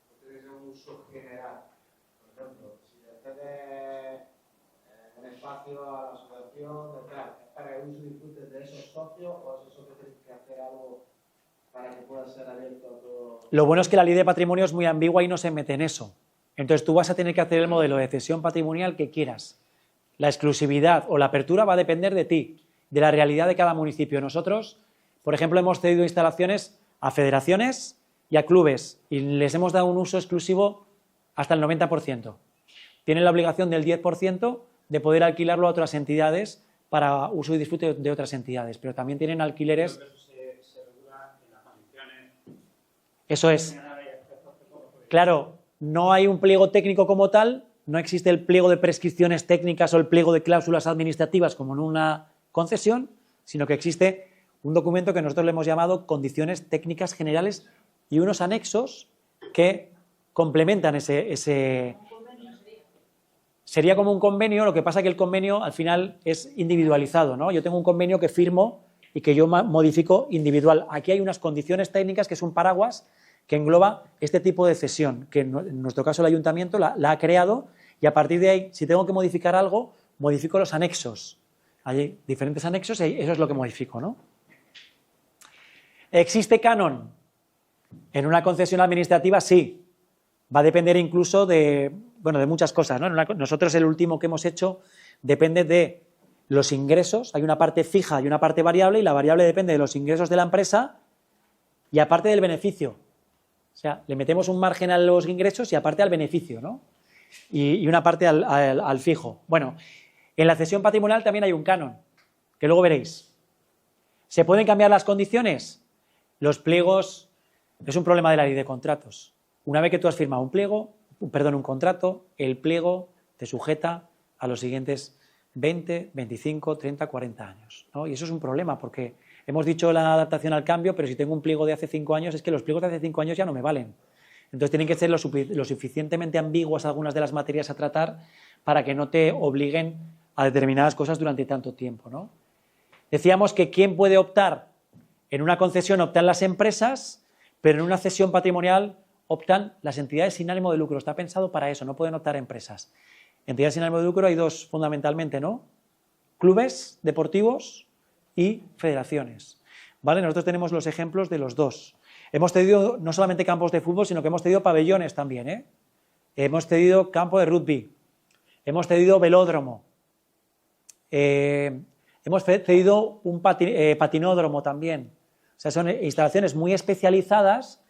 o tiene que ser un uso general. Por ejemplo, si le cedes un espacio a la asociación, ¿es para el uso y disfrute de esos socios o esos socios tienen que hacer algo para que pueda ser abierto a todo? Lo bueno es que la ley de patrimonio es muy ambigua y no se mete en eso. Entonces tú vas a tener que hacer el modelo de cesión patrimonial que quieras. La exclusividad o la apertura va a depender de ti, de la realidad de cada municipio. Nosotros, por ejemplo, hemos cedido instalaciones a federaciones y a clubes y les hemos dado un uso exclusivo hasta el 90%. Tienen la obligación del 10% de poder alquilarlo a otras entidades para uso y disfrute de otras entidades, pero también tienen alquileres. Eso se regula en las condiciones. Eso es. Claro, no hay un pliego técnico como tal, no existe el pliego de prescripciones técnicas o el pliego de cláusulas administrativas como en una concesión, sino que existe un documento que nosotros le hemos llamado condiciones técnicas generales y unos anexos que complementan ese. Sería como un convenio, lo que pasa que el convenio al final es individualizado, ¿no? Yo tengo un convenio que firmo y que yo modifico individual. Aquí hay unas condiciones técnicas que es un paraguas que engloba este tipo de cesión, que en nuestro caso el ayuntamiento la ha creado y a partir de ahí, si tengo que modificar algo, modifico los anexos. Hay diferentes anexos y eso es lo que modifico, ¿no? ¿Existe canon? En una concesión administrativa sí. Va a depender incluso de muchas cosas, ¿no? Nosotros el último que hemos hecho depende de los ingresos. Hay una parte fija y una parte variable y la variable depende de los ingresos de la empresa y aparte del beneficio. O sea, le metemos un margen a los ingresos y aparte al beneficio, ¿no? Y una parte al fijo. Bueno, en la cesión patrimonial también hay un canon, que luego veréis. ¿Se pueden cambiar las condiciones? Los pliegos es un problema de la ley de contratos. Una vez que tú has firmado un contrato, el pliego te sujeta a los siguientes 20, 25, 30, 40 años, ¿no? Y eso es un problema porque hemos dicho la adaptación al cambio, pero si tengo un pliego de hace 5 años, es que los pliegos de hace 5 años ya no me valen. Entonces tienen que ser lo suficientemente ambiguas algunas de las materias a tratar para que no te obliguen a determinadas cosas durante tanto tiempo, ¿no? Decíamos que ¿quién puede optar? En una concesión optan las empresas, pero en una cesión patrimonial optan las entidades sin ánimo de lucro. Está pensado para eso, no pueden optar empresas. Entidades sin ánimo de lucro hay dos fundamentalmente, ¿no? Clubes deportivos y federaciones. ¿Vale? Nosotros tenemos los ejemplos de los dos. Hemos cedido no solamente campos de fútbol, sino que hemos cedido pabellones también, ¿eh? Hemos cedido campo de rugby, hemos cedido velódromo, hemos cedido un patinódromo también. O sea, son instalaciones muy especializadas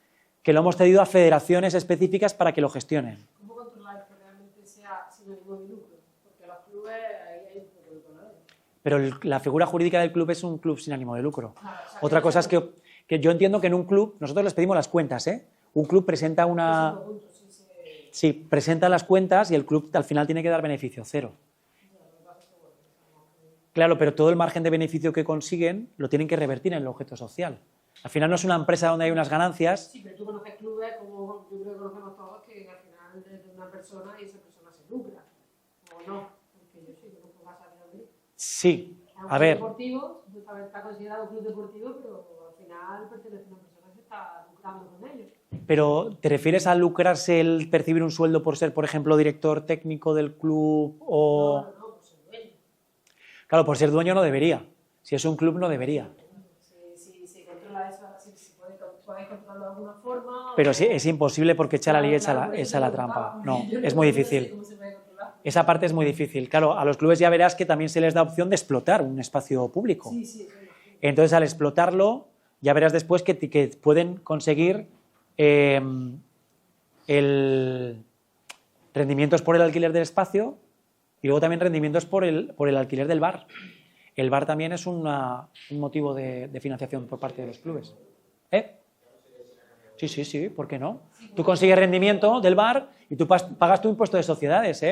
que lo hemos cedido a federaciones específicas para que lo gestionen. ¿Cómo controlar que realmente sea sin ánimo de lucro? Porque los clubes ahí hay un poco de color. Pero la figura jurídica del club es un club sin ánimo de lucro. Claro, o sea, Otra cosa es que yo entiendo que en un club, nosotros les pedimos las cuentas, ¿eh? Un club presenta una. Sí, presenta las cuentas y el club al final tiene que dar beneficio cero. Claro, pero todo el margen de beneficio que consiguen lo tienen que revertir en el objeto social. Al final no es una empresa donde hay unas ganancias. Sí, pero tú conoces clubes, como yo creo que conocemos todos, que al final es de una persona y esa persona se lucra. ¿O no? Porque yo sí conozco más a día de hoy. Sí, un A ver. club deportivo, está considerado club deportivo, pero al final pertenece a una persona que está lucrando con ellos. Pero, ¿te refieres a lucrarse el percibir un sueldo por ser, por ejemplo, director técnico del club o...? No, pues el dueño. Claro, por ser dueño no debería. Si es un club no debería. Si se controla eso, si se puede controlarlo de alguna forma... Pero sí, es imposible porque echa la ley, echa la trampa. No, es muy difícil. Esa parte es muy difícil. Claro, a los clubes ya verás que también se les da opción de explotar un espacio público. Sí, sí, sí. Entonces, al explotarlo, ya verás después que pueden conseguir rendimientos por el alquiler del espacio y luego también rendimientos por el alquiler del bar. El bar también es un motivo de financiación por parte de los clubes. Sí, sí, sí, ¿por qué no? Tú consigues rendimiento del bar y tú pagas tu impuesto de sociedades,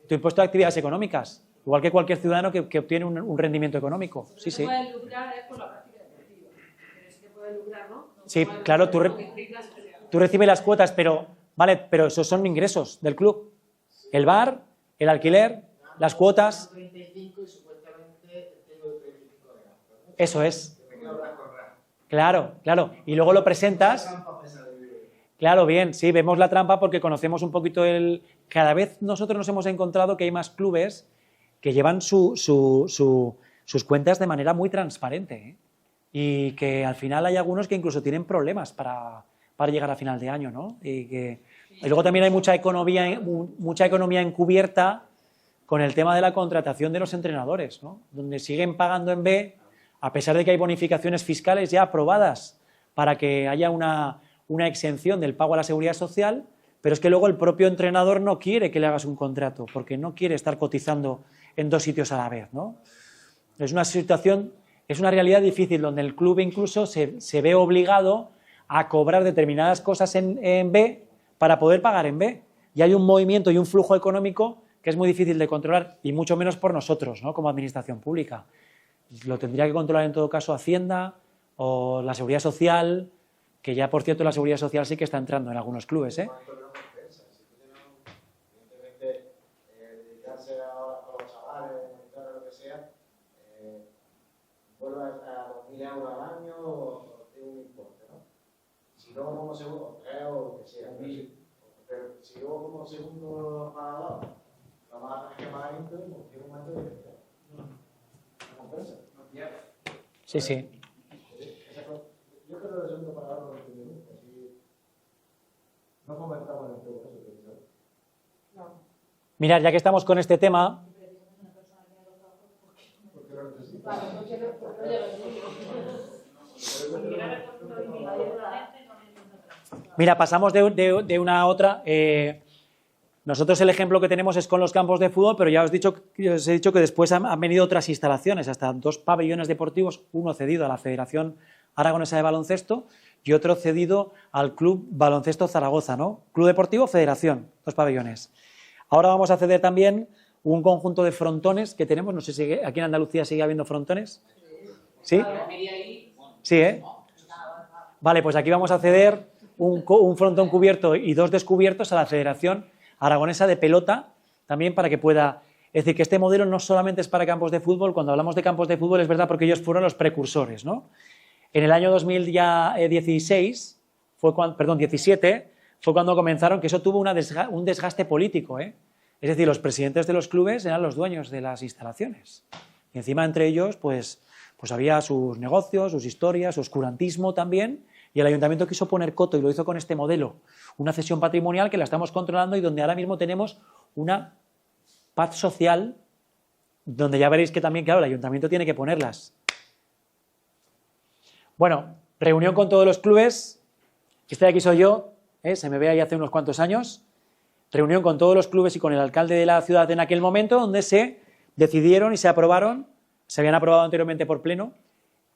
tu impuesto de actividades económicas, igual que cualquier ciudadano que obtiene un rendimiento económico. Sí, sí. Lo que puedes lucrar es por la práctica deportiva, pero sí que puedes lucrar, ¿no? Sí, claro, tú recibes las cuotas, pero esos son ingresos del club. El bar, el alquiler, las cuotas. 35 y supuestamente tengo el 35 de gasto, ¿no? Eso es. Que me quedo ras con ras. Claro, claro. Y luego lo presentas. Trampa pesa de vivir. Claro, bien, sí, vemos la trampa porque conocemos un poquito Cada vez nosotros nos hemos encontrado que hay más clubes que llevan sus cuentas de manera muy transparente, y que al final hay algunos que incluso tienen problemas para llegar a final de año, ¿no? Y luego también hay mucha economía encubierta con el tema de la contratación de los entrenadores, ¿no? Donde siguen pagando en B, a pesar de que hay bonificaciones fiscales ya aprobadas para que haya una exención del pago a la seguridad social, pero es que luego el propio entrenador no quiere que le hagas un contrato, porque no quiere estar cotizando en dos sitios a la vez, ¿no? Es una situación, es una realidad difícil donde el club incluso se ve obligado a cobrar determinadas cosas en B para poder pagar en B. Y hay un movimiento y un flujo económico que es muy difícil de controlar, y mucho menos por nosotros, ¿no? Como administración pública. Lo tendría que controlar en todo caso Hacienda o la Seguridad Social, que ya, por cierto, la Seguridad Social sí que está entrando en algunos clubes, ¿Cuánto no compensa? Si tú tienes, evidentemente, dedicarse a los chavales, montar lo que sea, vuelve a 2.000 euros al año o tiene un importe, ¿no? Si luego como segundo, o lo que sea, pero si luego como segundo pagador, lo vas a tener que pagar íntegro, tiene un momento de que no compensa. Sí, sí. Yo creo que el segundo pagador no lo entiende nunca. No comentamos en todo eso, No. Mirad, ya que estamos con este tema, porque lo necesita. Claro, porque no llega el mira, pasamos de una a otra. Nosotros el ejemplo que tenemos es con los campos de fútbol, pero ya os he dicho que después han venido otras instalaciones, hasta 2 pabellones deportivos, uno cedido a la Federación Aragonesa de Baloncesto y otro cedido al Club Baloncesto Zaragoza, ¿no? Club Deportivo Federación, 2 pabellones. Ahora vamos a ceder también un conjunto de frontones que tenemos, no sé si aquí en Andalucía sigue habiendo frontones. ¿Sí? Sí, ¿eh? Vale, pues aquí vamos a ceder un frontón cubierto y 2 descubiertos a la Federación Aragonesa de Pelota, también para que pueda... Es decir, que este modelo no solamente es para campos de fútbol. Cuando hablamos de campos de fútbol es verdad porque ellos fueron los precursores, ¿no? En el año 2017 fue cuando comenzaron, que eso tuvo un desgaste político, ¿eh? Es decir, los presidentes de los clubes eran los dueños de las instalaciones. Y encima entre ellos, pues había sus negocios, sus historias, su oscurantismo también, y el ayuntamiento quiso poner coto y lo hizo con este modelo, una cesión patrimonial que la estamos controlando y donde ahora mismo tenemos una paz social, donde ya veréis que también, claro, el ayuntamiento tiene que ponerlas. Bueno, reunión con todos los clubes, este de aquí soy yo, se me ve ahí hace unos cuantos años, reunión con todos los clubes y con el alcalde de la ciudad en aquel momento, donde se decidieron y se aprobaron, se habían aprobado anteriormente por pleno,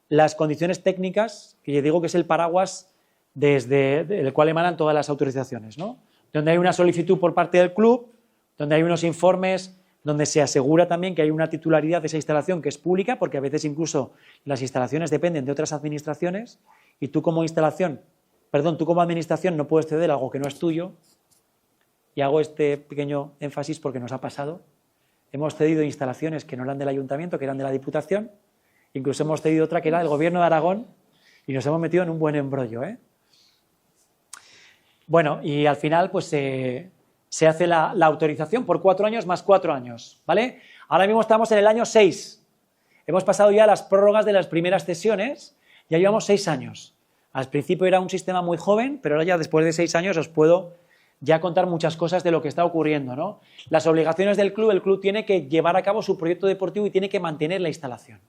las condiciones técnicas, que yo digo que es el paraguas desde el cual emanan todas las autorizaciones, ¿no? Donde hay una solicitud por parte del club, donde hay unos informes, donde se asegura también que hay una titularidad de esa instalación que es pública, porque a veces incluso las instalaciones dependen de otras administraciones y tú como administración no puedes ceder algo que no es tuyo. Y hago este pequeño énfasis porque nos ha pasado. hemos cedido instalaciones que no eran del ayuntamiento, que eran de la Diputación, incluso hemos cedido otra que era del Gobierno de Aragón y nos hemos metido en un buen embrollo, ¿eh? Bueno, y al final pues se hace la autorización por 4 años más 4 años, ¿vale? Ahora mismo estamos en el año 6. Hemos pasado ya las prórrogas de las primeras cesiones, ya llevamos 6 años. Al principio era un sistema muy joven, pero ahora ya después de 6 años os puedo ya contar muchas cosas de lo que está ocurriendo, ¿no? Las obligaciones del club, el club tiene que llevar a cabo su proyecto deportivo y tiene que mantener la instalación.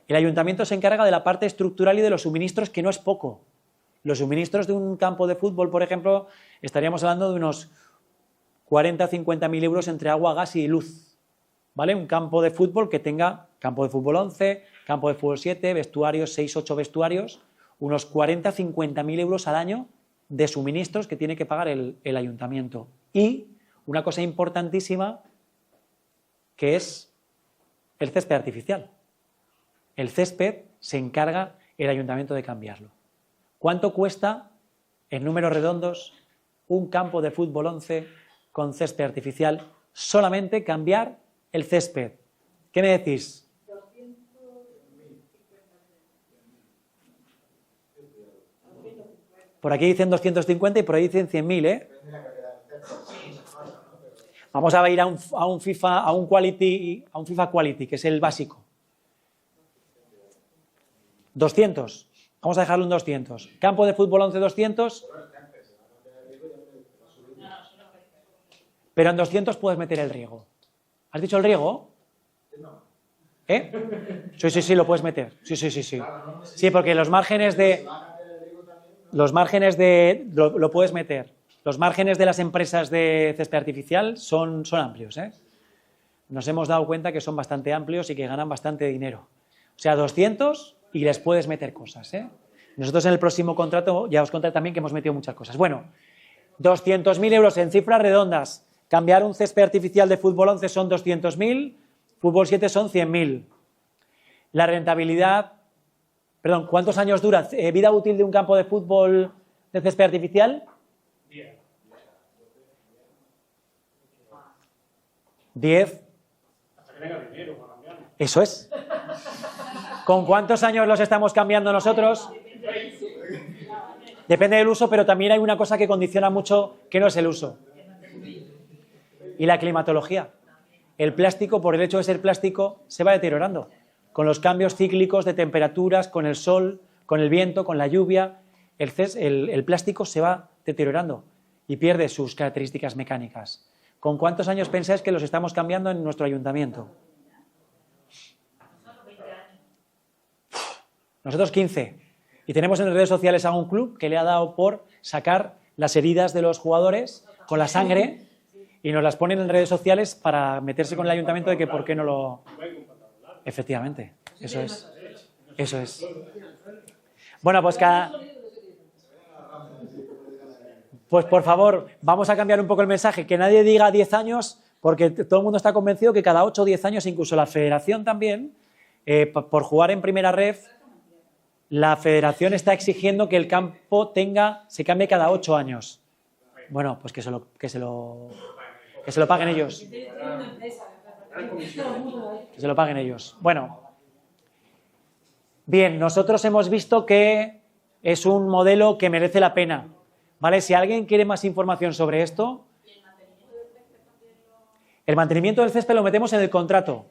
El ayuntamiento se encarga de la parte estructural y de los suministros, que no es poco. Los suministros de un campo de fútbol, por ejemplo, estaríamos hablando de unos 40 a 50.000 euros entre agua, gas y luz, ¿vale? Un campo de fútbol que tenga campo de fútbol 11, campo de fútbol 7, vestuarios 6, 8 vestuarios, unos 40 a 50.000 euros al año de suministros que tiene que pagar el ayuntamiento. Y una cosa importantísima que es el césped artificial. El césped se encarga el ayuntamiento de cambiarlo. ¿Cuánto cuesta, en números redondos, un campo de fútbol 11 con césped artificial? Solamente cambiar el césped. ¿Qué me decís? 250. Por aquí dicen 250 y por ahí dicen 100.000, ¿eh? Vamos a ir a un FIFA Quality, que es el básico. 200. Vamos a dejarlo en 200. Campo de fútbol 11, 200. Pero en 200 puedes meter el riego. ¿Has dicho el riego? ¿Eh? Sí, lo puedes meter. Sí. Sí, porque los márgenes de... Lo puedes meter. Los márgenes de las empresas de césped artificial son amplios, ¿eh? Nos hemos dado cuenta que son bastante amplios y que ganan bastante dinero. O sea, 200 y les puedes meter cosas, ¿eh? Nosotros en el próximo contrato ya os contaré también que hemos metido muchas cosas. Bueno, 200.000 euros en cifras redondas. Cambiar un césped artificial de fútbol 11 son 200.000, fútbol 7 son 100.000. La rentabilidad... Perdón, ¿cuántos años dura vida útil de un campo de fútbol de césped artificial? 10. Hasta que tenga dinero para cambiarlo. Eso es. ¿Con cuántos años los estamos cambiando nosotros? Depende del uso, pero también hay una cosa que condiciona mucho, que no es el uso. Y la climatología. El plástico, por el hecho de ser plástico, se va deteriorando. Con los cambios cíclicos de temperaturas, con el sol, con el viento, con la lluvia, el plástico se va deteriorando y pierde sus características mecánicas. ¿Con cuántos años pensáis que los estamos cambiando en nuestro ayuntamiento? Nosotros 15. Y tenemos en redes sociales a un club que le ha dado por sacar las heridas de los jugadores con la sangre y nos las ponen en redes sociales para meterse con el ayuntamiento de que por qué no lo... Efectivamente, eso es. Eso es. Bueno, pues Pues por favor, vamos a cambiar un poco el mensaje, que nadie diga 10 años, porque todo el mundo está convencido que cada 8 o 10 años, incluso la federación también, por jugar en primera ref, la federación está exigiendo que el campo se cambie cada 8 años. Bueno, pues que se lo paguen ellos. Que se lo paguen ellos. Bueno, bien, nosotros hemos visto que es un modelo que merece la pena, ¿vale? Si alguien quiere más información sobre esto, el mantenimiento del césped lo metemos en el contrato.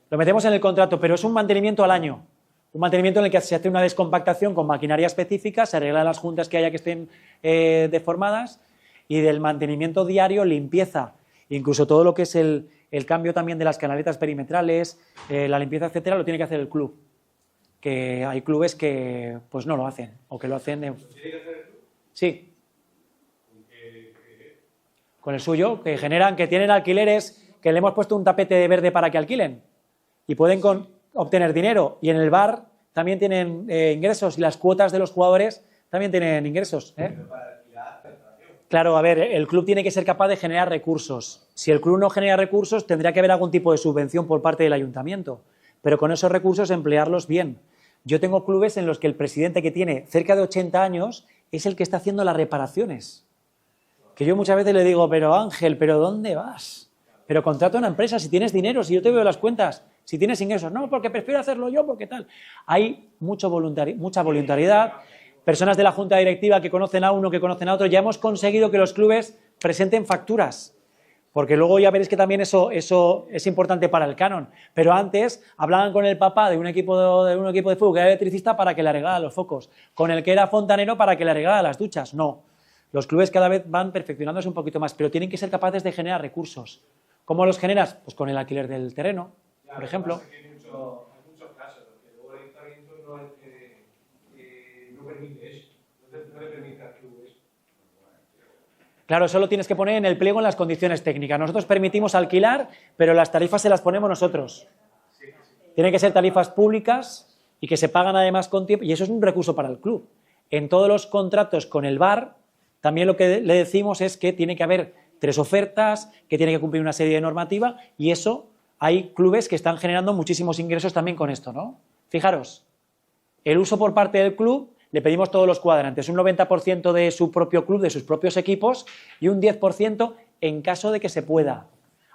Lo metemos en el contrato, pero es un mantenimiento al año. Un mantenimiento en el que se hace una descompactación con maquinaria específica, se arreglan las juntas que haya que estén deformadas, y del mantenimiento diario, limpieza, incluso todo lo que es el cambio también de las canaletas perimetrales, la limpieza, etcétera, lo tiene que hacer el club. Que hay clubes que pues no lo hacen, o que lo hacen de... Sí. Con el suyo, que tienen alquileres, que le hemos puesto un tapete verde para que alquilen y pueden obtener dinero. Y en el bar también tienen ingresos y las cuotas de los jugadores también tienen ingresos, ¿eh? Claro, a ver, el club tiene que ser capaz de generar recursos. Si el club no genera recursos, tendría que haber algún tipo de subvención por parte del ayuntamiento. Pero con esos recursos emplearlos bien. Yo tengo clubes en los que el presidente, que tiene cerca de 80 años, es el que está haciendo las reparaciones. Que yo muchas veces le digo, pero Ángel, ¿pero dónde vas? Pero contrata una empresa si tienes dinero, si yo te veo las cuentas, si tienes ingresos. No, porque prefiero hacerlo yo, porque tal. Hay mucha voluntariedad, personas de la junta directiva que conocen a uno, que conocen a otro. Ya hemos conseguido que los clubes presenten facturas, porque luego ya veréis que también eso es importante para el canon. Pero antes hablaban con el papá de un equipo de fútbol que era electricista para que le arreglara los focos, con el que era fontanero para que le arreglara las duchas. No, los clubes cada vez van perfeccionándose un poquito más, pero tienen que ser capaces de generar recursos. ¿Cómo los generas? Pues con el alquiler del terreno, por ejemplo. Hay muchos casos, que luego el ayuntamiento no es que no permite eso, no le permite al club eso. Claro, eso lo tienes que poner en el pliego en las condiciones técnicas. Nosotros permitimos alquilar, pero las tarifas se las ponemos nosotros. Tienen que ser tarifas públicas y que se pagan además con tiempo, y eso es un recurso para el club. En todos los contratos con el bar, también lo que le decimos es que tiene que haber 3 ofertas, que tiene que cumplir una serie de normativa, y eso hay clubes que están generando muchísimos ingresos también con esto, ¿no? Fijaros, el uso por parte del club, le pedimos todos los cuadrantes, un 90% de su propio club, de sus propios equipos, y un 10% en caso de que se pueda.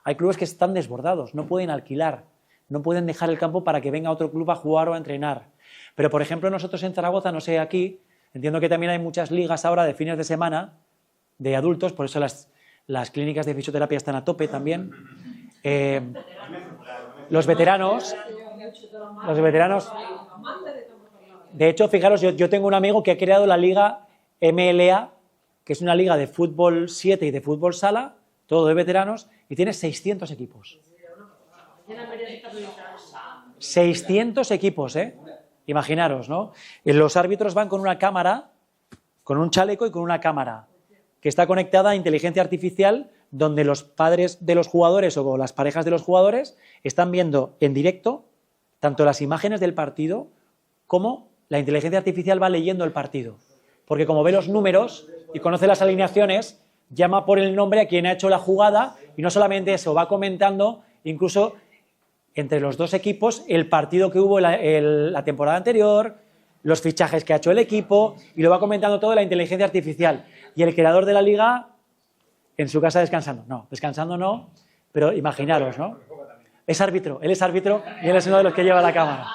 Hay clubes que están desbordados, no pueden alquilar, no pueden dejar el campo para que venga otro club a jugar o a entrenar. Pero, por ejemplo, nosotros en Zaragoza, no sé aquí, entiendo que también hay muchas ligas ahora de fines de semana de adultos, por eso las clínicas de fisioterapia están a tope también. Los veteranos, de hecho, fijaros, yo tengo un amigo que ha creado la liga MLA, que es una liga de fútbol 7 y de fútbol sala, todo de veteranos, y tiene 600 equipos. 600 equipos, ¿eh? Imaginaros, ¿no? Los árbitros van con una cámara, con un chaleco y con una cámara, que está conectada a inteligencia artificial, donde los padres de los jugadores o las parejas de los jugadores están viendo en directo tanto las imágenes del partido como la inteligencia artificial va leyendo el partido. Porque como ve los números y conoce las alineaciones, llama por el nombre a quien ha hecho la jugada, y no solamente eso, va comentando incluso entre los dos equipos el partido que hubo la temporada anterior, los fichajes que ha hecho el equipo, y lo va comentando todo la inteligencia artificial. Y el creador de la liga en su casa descansando. No, descansando no, pero imaginaros, ¿no? Es árbitro, él es árbitro y él es uno de los que lleva la cámara.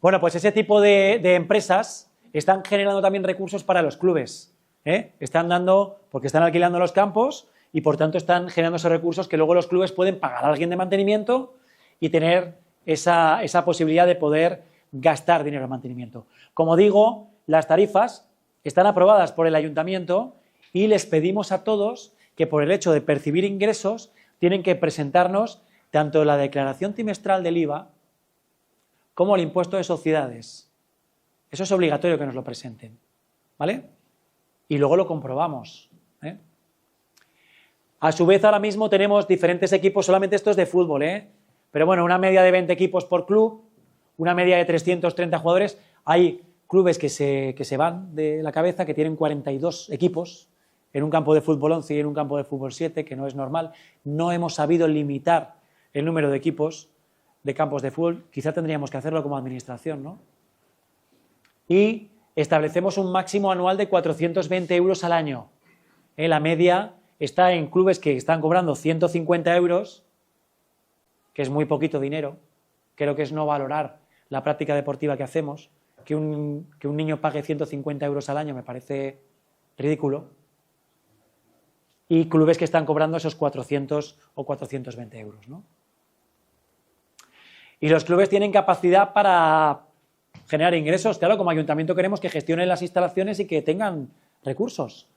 Bueno, pues ese tipo de empresas están generando también recursos para los clubes, ¿eh? Están dando, porque están alquilando los campos y por tanto están generando esos recursos que luego los clubes pueden pagar a alguien de mantenimiento y tener esa posibilidad de poder gastar dinero en mantenimiento. Como digo, las tarifas están aprobadas por el ayuntamiento y les pedimos a todos que por el hecho de percibir ingresos tienen que presentarnos tanto la declaración trimestral del IVA como el impuesto de sociedades. Eso es obligatorio que nos lo presenten, ¿vale? Y luego lo comprobamos, ¿eh? A su vez, ahora mismo tenemos diferentes equipos, solamente estos de fútbol, ¿eh? Pero bueno, una media de 20 equipos por club, una media de 330 jugadores. Hay clubes que se van de la cabeza, que tienen 42 equipos en un campo de fútbol 11 y en un campo de fútbol 7, que no es normal. No hemos sabido limitar el número de equipos de campos de fútbol. Quizá tendríamos que hacerlo como administración, ¿no? Y establecemos un máximo anual de 420 euros al año. La media está en clubes que están cobrando 150 euros, que es muy poquito dinero. Creo que es no valorar la práctica deportiva que hacemos. Que un niño pague 150 euros al año me parece ridículo. Y clubes que están cobrando esos 400 o 420 euros, ¿no? Y los clubes tienen capacidad para generar ingresos. Claro, como ayuntamiento queremos que gestionen las instalaciones y que tengan recursos.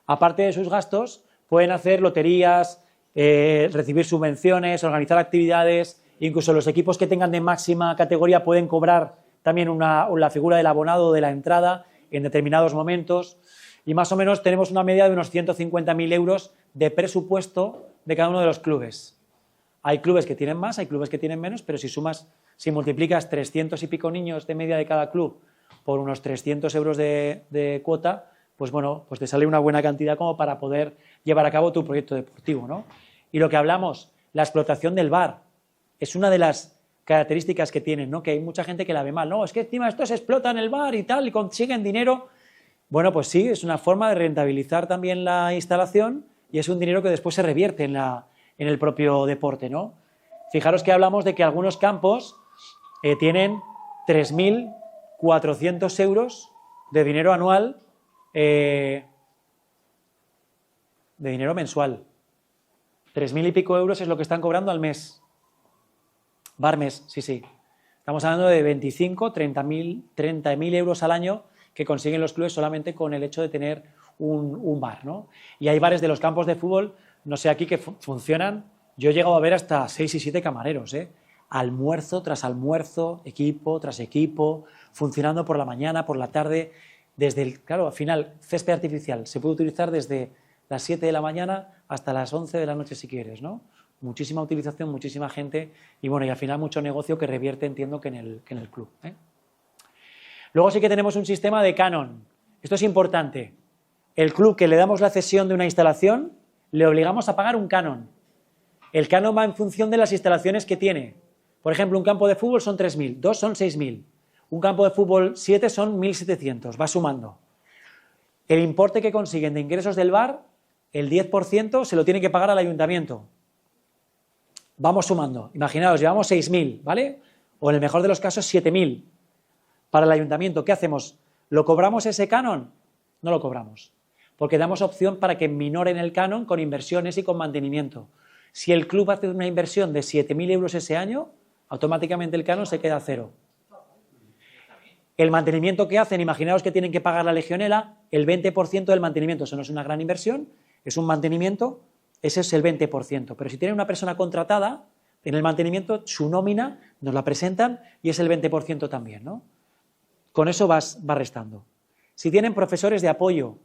Aparte de sus gastos, pueden hacer loterías, recibir subvenciones, organizar actividades. Incluso los equipos que tengan de máxima categoría pueden cobrar también la figura del abonado de la entrada en determinados momentos. Y más o menos tenemos una media de unos 150.000 euros de presupuesto de cada uno de los clubes. Hay clubes que tienen más, hay clubes que tienen menos, pero si multiplicas 300 y pico niños de media de cada club por unos 300 euros de cuota, pues bueno, pues te sale una buena cantidad como para poder llevar a cabo tu proyecto deportivo, ¿no? Y lo que hablamos, la explotación del bar, es una de las características que tienen, ¿no? Que hay mucha gente que la ve mal, no, es que encima estos explotan el bar y tal, y consiguen dinero. Bueno, pues sí, es una forma de rentabilizar también la instalación, y es un dinero que después se revierte en el propio deporte, ¿no? Fijaros que hablamos de que algunos campos tienen 3.400 euros de dinero anual, de dinero mensual. 3.000 y pico euros es lo que están cobrando al mes. Bar mes, sí, sí. Estamos hablando de 25, 30.000 euros al año que consiguen los clubes solamente con el hecho de tener un bar, ¿no? Y hay bares de los campos de fútbol, no sé aquí, que funcionan. Yo he llegado a ver hasta 6 y 7 camareros, ¿eh? Almuerzo tras almuerzo, equipo tras equipo, funcionando por la mañana, por la tarde, claro, al final, césped artificial se puede utilizar desde las 7 de la mañana hasta las 11 de la noche si quieres, ¿no? Muchísima utilización, muchísima gente y bueno, y al final mucho negocio que revierte, entiendo, que en el club, ¿eh? Luego sí que tenemos un sistema de canon. Esto es importante. El club que le damos la cesión de una instalación, le obligamos a pagar un canon. El canon va en función de las instalaciones que tiene. Por ejemplo, un campo de fútbol son 3.000, 2 son 6.000. Un campo de fútbol 7 son 1.700, va sumando. El importe que consiguen de ingresos del bar, el 10% se lo tiene que pagar al ayuntamiento. Vamos sumando. Imaginaos, llevamos 6.000, ¿vale? O en el mejor de los casos 7.000 para el ayuntamiento. ¿Qué hacemos? ¿Lo cobramos ese canon? No lo cobramos, porque damos opción para que minoren el canon con inversiones y con mantenimiento. Si el club hace una inversión de 7.000 euros ese año, automáticamente el canon se queda a cero. El mantenimiento que hacen, imaginaos que tienen que pagar la legionela, el 20% del mantenimiento, eso no es una gran inversión, es un mantenimiento, ese es el 20%. Pero si tienen una persona contratada, en el mantenimiento, su nómina nos la presentan y es el 20% también, ¿no? Con eso va restando. Si tienen profesores de apoyo,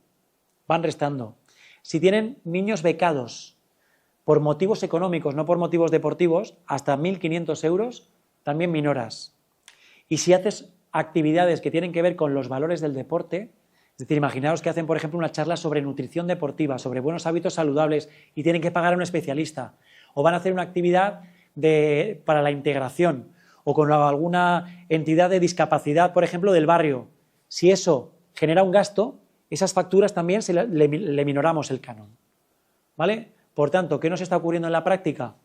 van restando. Si tienen niños becados por motivos económicos, no por motivos deportivos, hasta 1.500 euros, también minoras. Y si haces actividades que tienen que ver con los valores del deporte, es decir, imaginaos que hacen, por ejemplo, una charla sobre nutrición deportiva, sobre buenos hábitos saludables y tienen que pagar a un especialista, o van a hacer una actividad para la integración, o con alguna entidad de discapacidad, por ejemplo, del barrio. Si eso genera un gasto, esas facturas también le minoramos el canon, ¿vale? Por tanto, ¿qué nos está ocurriendo en la práctica?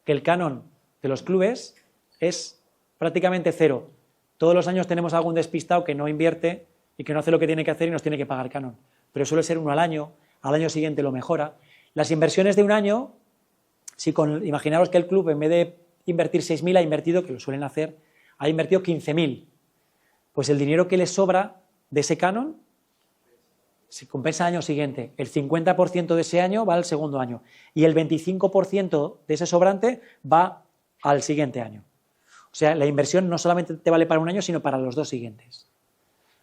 Que el canon de los clubes es prácticamente cero. Todos los años tenemos algún despistado que no invierte y que no hace lo que tiene que hacer y nos tiene que pagar canon. Pero suele ser uno al año siguiente lo mejora. Las inversiones de un año, imaginaros que el club en vez de invertir 6.000 ha invertido, que lo suelen hacer, ha invertido 15.000. Pues el dinero que les sobra de ese canon se compensa al año siguiente. El 50% de ese año va al segundo año y el 25% de ese sobrante va al siguiente año. O sea, la inversión no solamente te vale para un año, sino para los 2 siguientes.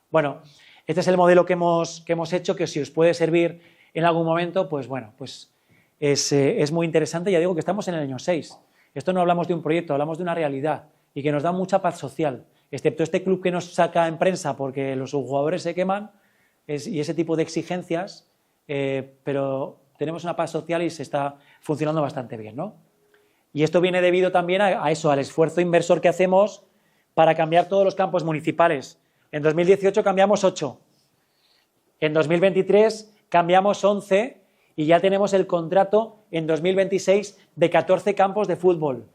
Bueno, este es el modelo que hemos hecho, que si os puede servir en algún momento, pues bueno, pues es muy interesante. Ya digo que estamos en el año 6. Esto no hablamos de un proyecto, hablamos de una realidad y que nos da mucha paz social, excepto este club que nos saca en prensa porque los jugadores se queman y ese tipo de exigencias, pero tenemos una paz social y se está funcionando bastante bien, ¿no? Y esto viene debido también a eso, al esfuerzo inversor que hacemos para cambiar todos los campos municipales. En 2018 cambiamos 8, en 2023 cambiamos 11 y ya tenemos el contrato en 2026 de 14 campos de fútbol.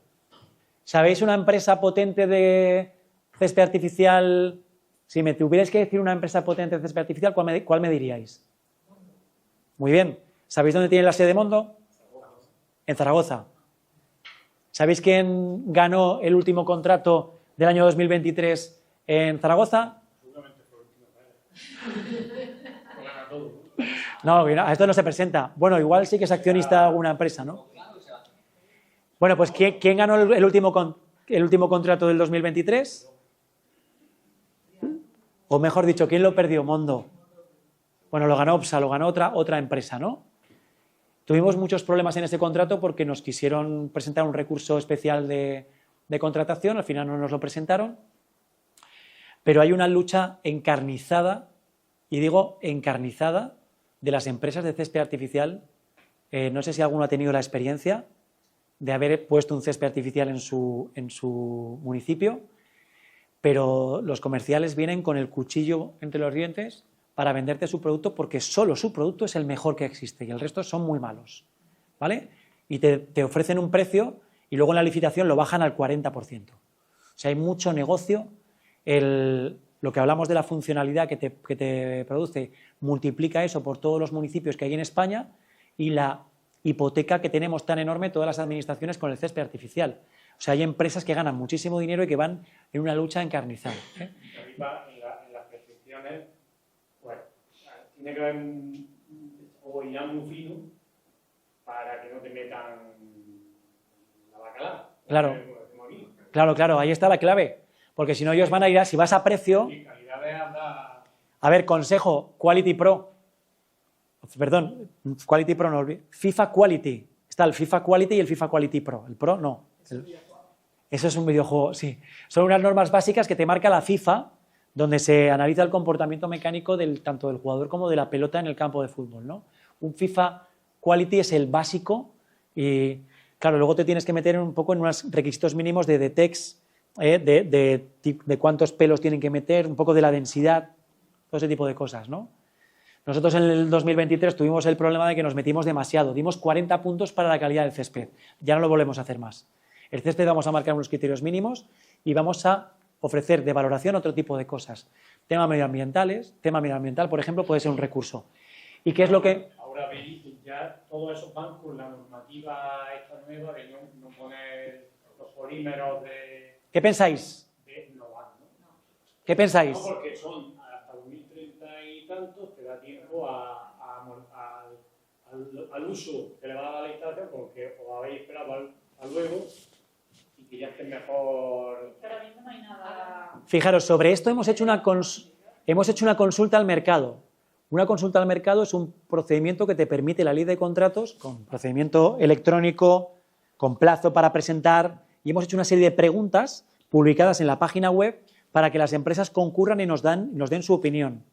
¿Sabéis una empresa potente de césped artificial? Si me tuvierais que decir una empresa potente de césped artificial, ¿cuál me diríais? Muy bien. ¿Sabéis dónde tiene la sede de Mondo? En Zaragoza. ¿Sabéis quién ganó el último contrato del año 2023 en Zaragoza? Seguramente fue el último. Lo gana todo. No, a esto no se presenta. Bueno, igual sí que es accionista de alguna empresa, ¿no? Bueno, pues ¿quién ganó el último contrato del 2023? O mejor dicho, ¿quién lo perdió? Mondo. Bueno, lo ganó OPSA, lo ganó otra empresa, ¿no? Tuvimos muchos problemas en ese contrato porque nos quisieron presentar un recurso especial de contratación, al final no nos lo presentaron, pero hay una lucha encarnizada, y digo encarnizada, de las empresas de césped artificial. No sé si alguno ha tenido la experiencia de haber puesto un césped artificial en su municipio, pero los comerciales vienen con el cuchillo entre los dientes para venderte su producto porque solo su producto es el mejor que existe y el resto son muy malos, ¿vale? Y te ofrecen un precio y luego en la licitación lo bajan al 40%. O sea, hay mucho negocio. Lo que hablamos de la funcionalidad que te produce multiplica eso por todos los municipios que hay en España y la hipoteca que tenemos tan enorme todas las administraciones con el césped artificial. O sea, hay empresas que ganan muchísimo dinero y que van en una lucha encarnizada. Arriba, en las prescripciones, pues, tiene que haber o hilar muy fino para que no te metan la bacalá. Claro, claro, ahí está la clave. Porque si no, ellos van a ir si vas a precio... Y calidades habrá... A ver, consejo, Quality Pro. Perdón, Quality Pro no olvides. FIFA Quality. Está el FIFA Quality y el FIFA Quality Pro. El Pro no. Eso es un videojuego, sí. Son unas normas básicas que te marca la FIFA, donde se analiza el comportamiento mecánico tanto del jugador como de la pelota en el campo de fútbol, ¿no? Un FIFA Quality es el básico y, claro, luego te tienes que meter un poco en unos requisitos mínimos de DTEX, de cuántos pelos tienen que meter, un poco de la densidad, todo ese tipo de cosas, ¿no? Nosotros en el 2023 tuvimos el problema de que nos metimos demasiado, dimos 40 puntos para la calidad del césped, ya no lo volvemos a hacer más. El césped vamos a marcar unos criterios mínimos y vamos a ofrecer de valoración otro tipo de cosas. Tema medioambiental, por ejemplo, puede ser un recurso. ¿Y qué es lo que...? Ahora veis que ya todos esos van con la normativa esta nueva de no poner los polímeros de... ¿Qué pensáis? No van, ¿no? ¿Qué pensáis? No, porque son hasta 2030 y tantos, te da tiempo al uso que le va a dar la instalación, porque os habéis esperado a luego y que ya esté mejor. Pero ahora mismo no hay nada. Fijaros, sobre esto hemos hecho una consulta al mercado. Una consulta al mercado es un procedimiento que te permite la ley de contratos, con procedimiento electrónico, con plazo para presentar, y hemos hecho una serie de preguntas publicadas en la página web para que las empresas concurran y nos den su opinión.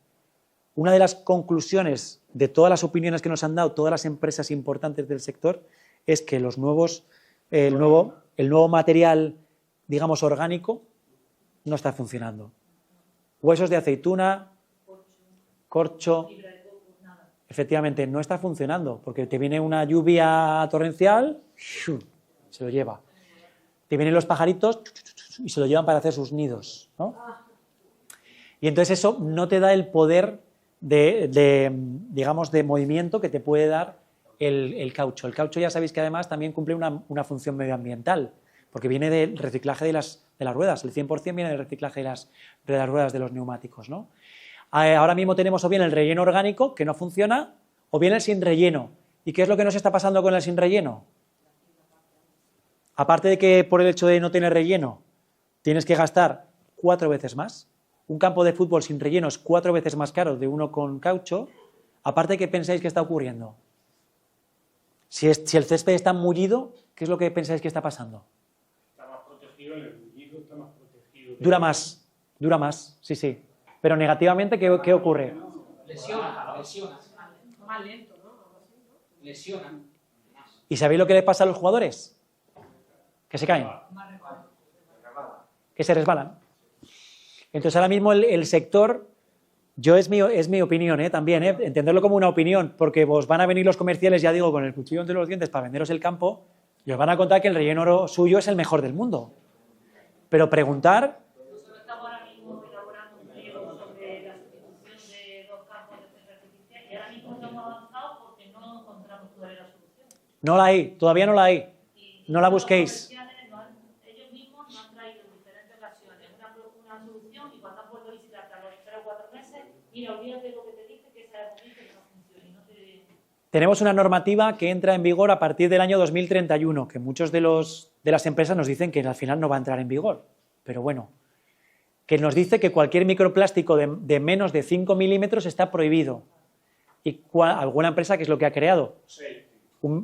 Una de las conclusiones de todas las opiniones que nos han dado todas las empresas importantes del sector es que el nuevo material, digamos, orgánico no está funcionando. Huesos de aceituna, corcho, efectivamente no está funcionando porque te viene una lluvia torrencial, se lo lleva. Te vienen los pajaritos y se lo llevan para hacer sus nidos, ¿no? Y entonces eso no te da el poder digamos, de movimiento que te puede dar el caucho. El caucho ya sabéis que además también cumple una función medioambiental, porque viene del reciclaje de las ruedas, el 100% viene del reciclaje de las ruedas de los neumáticos, ¿no? Ahora mismo tenemos o bien el relleno orgánico, que no funciona, o bien el sin relleno. ¿Y qué es lo que nos está pasando con el sin relleno? Aparte de que por el hecho de no tener relleno tienes que gastar 4 veces más, un campo de fútbol sin relleno es 4 veces más caro de uno con caucho, aparte, ¿qué pensáis que está ocurriendo? Si el césped está mullido, ¿qué es lo que pensáis que está pasando? Está más protegido, el mullido está más protegido. Dura más, sí. Pero negativamente, ¿qué ocurre? Lesiona. Más lento, ¿no? Lesiona. ¿Y sabéis lo que le pasa a los jugadores? Que se caen, que se resbalan. Entonces ahora mismo el sector, es mi opinión también, entenderlo como una opinión, porque os van a venir los comerciales, ya digo, con el cuchillo entre los dientes para venderos el campo y os van a contar que el relleno suyo es el mejor del mundo. Pero preguntar... Nosotros estamos ahora mismo elaborando un pliego sobre la sustitución de 2 campos de césped artificial y ahora mismo no hemos avanzado porque no encontramos todavía la solución. No la hay, todavía no la hay. No la busquéis. Ellos mismos nos han traído en diferentes ocasiones una solución y cuando han vuelto a visitarte a los 3 o 4 meses, mira, olvídate de lo que te dije, que esa es que no funciona y no te... Tenemos una normativa que entra en vigor a partir del año 2031, que muchos de las empresas nos dicen que al final no va a entrar en vigor. Pero bueno, que nos dice que cualquier microplástico de menos de 5 milímetros está prohibido. ¿Y alguna empresa qué es lo que ha creado?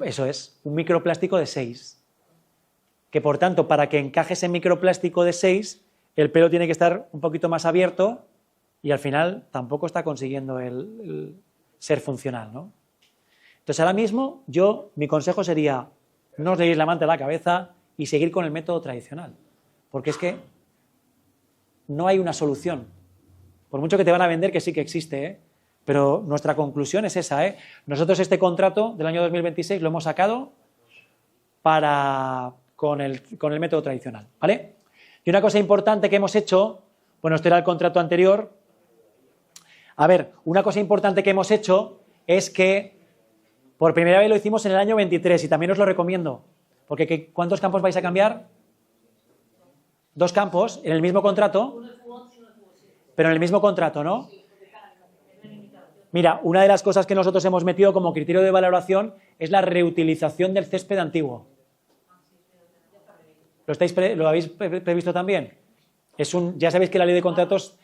Eso es, un microplástico de 6. Que por tanto, para que encaje ese microplástico de 6, el pelo tiene que estar un poquito más abierto y al final tampoco está consiguiendo el ser funcional, ¿no? Entonces ahora mismo mi consejo sería no os deis la manta a la cabeza y seguir con el método tradicional, porque es que no hay una solución. Por mucho que te van a vender que sí que existe, Pero nuestra conclusión es esa, ¿eh? Nosotros este contrato del año 2026 lo hemos sacado con el método tradicional, ¿vale? Y una cosa importante que hemos hecho, bueno, este era el contrato anterior. A ver, una cosa importante que hemos hecho es que por primera vez lo hicimos en el año 23 y también os lo recomiendo, porque ¿cuántos campos vais a cambiar? 2 campos en el mismo contrato, pero en el mismo contrato, ¿no? Mira, una de las cosas que nosotros hemos metido como criterio de valoración es la reutilización del césped antiguo. ¿Lo habéis previsto también? Ya sabéis que la ley de contratos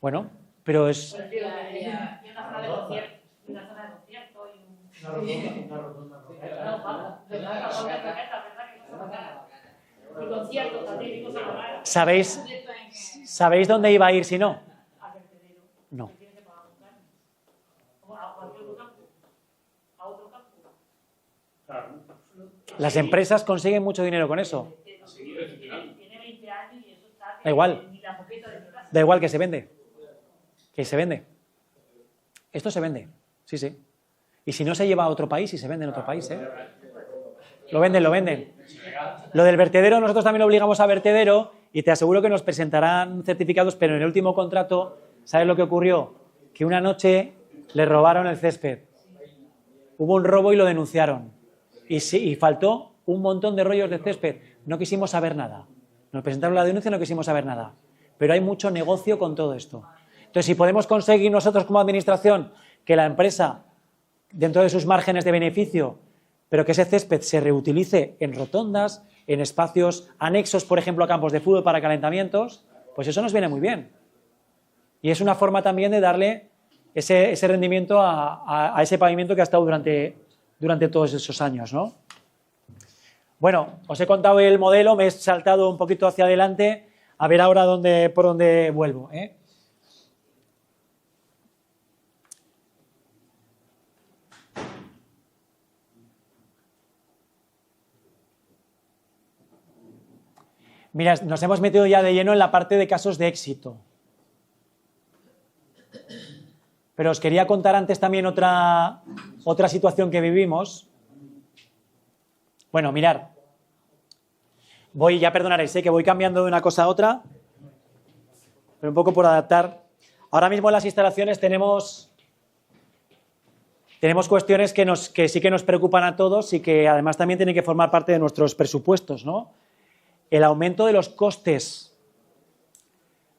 Bueno, pero es... ¿Sabéis dónde iba a ir si no? No. Las empresas consiguen mucho dinero con eso. Da igual. Da igual que se vende. Que se vende. Esto se vende. Sí, sí. Y si no se lleva a otro país y se vende en otro país, ¿eh? Lo venden, lo venden. Lo del vertedero, nosotros también obligamos a vertedero y te aseguro que nos presentarán certificados, pero en el último contrato, ¿sabes lo que ocurrió? Que una noche le robaron el césped. Hubo un robo y lo denunciaron. Y faltó un montón de rollos de césped. No quisimos saber nada. Nos presentaron la denuncia y no quisimos saber nada. Pero hay mucho negocio con todo esto. Entonces, si podemos conseguir nosotros como administración que la empresa, dentro de sus márgenes de beneficio, pero que ese césped se reutilice en rotondas, en espacios anexos, por ejemplo, a campos de fútbol para calentamientos, pues eso nos viene muy bien. Y es una forma también de darle ese rendimiento a ese pavimento que ha estado durante todos esos años, ¿no? Bueno, os he contado el modelo, me he saltado un poquito hacia adelante, a ver ahora por dónde vuelvo, ¿eh? Mira, nos hemos metido ya de lleno en la parte de casos de éxito. Pero os quería contar antes también otra situación que vivimos. Bueno, mirad. Ya perdonaréis, que voy cambiando de una cosa a otra, pero un poco por adaptar. Ahora mismo en las instalaciones tenemos cuestiones que sí que nos preocupan a todos y que además también tienen que formar parte de nuestros presupuestos, ¿no? El aumento de los costes.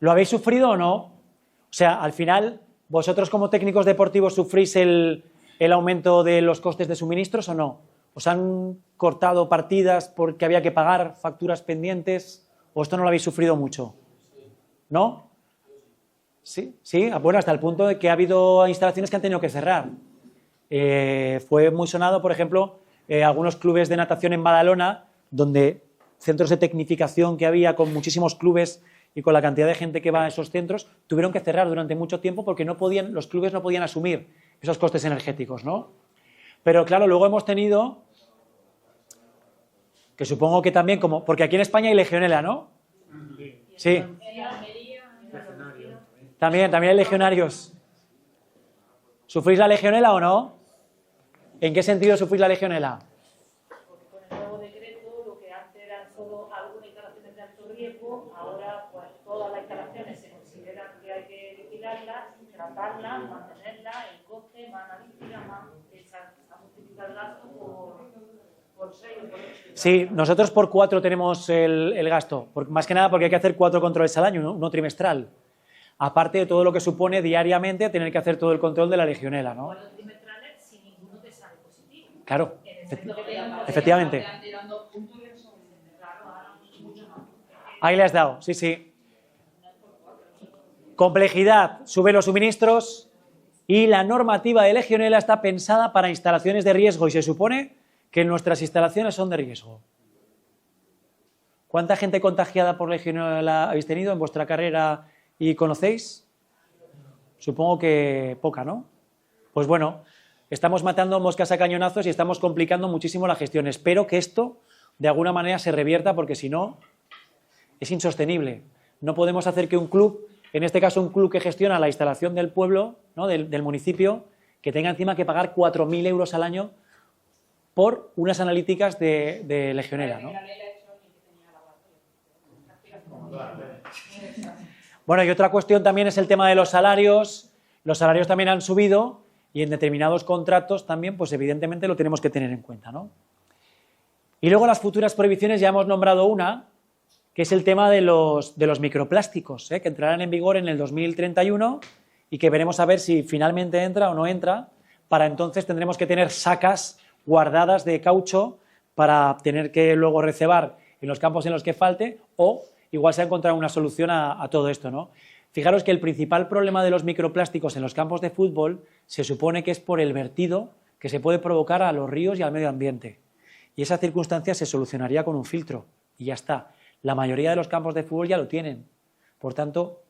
¿Lo habéis sufrido o no? O sea, al final, ¿vosotros como técnicos deportivos sufrís el aumento de los costes de suministros o no? ¿Os han cortado partidas porque había que pagar facturas pendientes? ¿O esto no lo habéis sufrido mucho? ¿No? Sí, sí, bueno, hasta el punto de que ha habido instalaciones que han tenido que cerrar. Fue muy sonado, por ejemplo, algunos clubes de natación en Badalona, donde centros de tecnificación que había con muchísimos clubes y con la cantidad de gente que va a esos centros, tuvieron que cerrar durante mucho tiempo porque los clubes no podían asumir esos costes energéticos, ¿no? Pero claro, luego hemos tenido, que supongo que también porque aquí en España hay legionela, ¿no? Sí. También hay legionarios. ¿Sufrís la legionela o no? ¿En qué sentido sufrís la legionela? Ahora pues todas las instalaciones se consideran que hay que vigilarlas, tratarlas, mantenerlas, el coste, más analítica, más a multiplicar el gasto por 6 o por 8. Sí, nosotros por 4 tenemos el gasto, más que nada porque hay que hacer 4 controles al año, uno trimestral. Aparte de todo lo que supone diariamente tener que hacer todo el control de la legionela, ¿no? 4 trimestrales si ninguno te sale positivo. Claro, efectivamente. Ahí le has dado, sí, sí. Complejidad, sube los suministros y la normativa de legionela está pensada para instalaciones de riesgo y se supone que nuestras instalaciones son de riesgo. ¿Cuánta gente contagiada por legionela habéis tenido en vuestra carrera y conocéis? Supongo que poca, ¿no? Pues bueno, estamos matando moscas a cañonazos y estamos complicando muchísimo la gestión. Espero que esto de alguna manera se revierta porque si no es insostenible. No podemos hacer que un club en este caso un club que gestiona la instalación del pueblo, ¿no? del municipio, que tenga encima que pagar 4.000 euros al año por unas analíticas de Legionela, ¿no? Bueno, y otra cuestión también es el tema de los salarios. Los salarios también han subido y en determinados contratos también, pues evidentemente lo tenemos que tener en cuenta, ¿no? Y luego las futuras prohibiciones, ya hemos nombrado una, que es el tema de los microplásticos, que entrarán en vigor en el 2031 y que veremos a ver si finalmente entra o no entra. Para entonces tendremos que tener sacas guardadas de caucho para tener que luego recebar en los campos en los que falte, o igual se ha encontrado una solución a todo esto, ¿no? Fijaros que el principal problema de los microplásticos en los campos de fútbol se supone que es por el vertido que se puede provocar a los ríos y al medio ambiente. Y esa circunstancia se solucionaría con un filtro y ya está. La mayoría de los campos de fútbol ya lo tienen. Por tanto,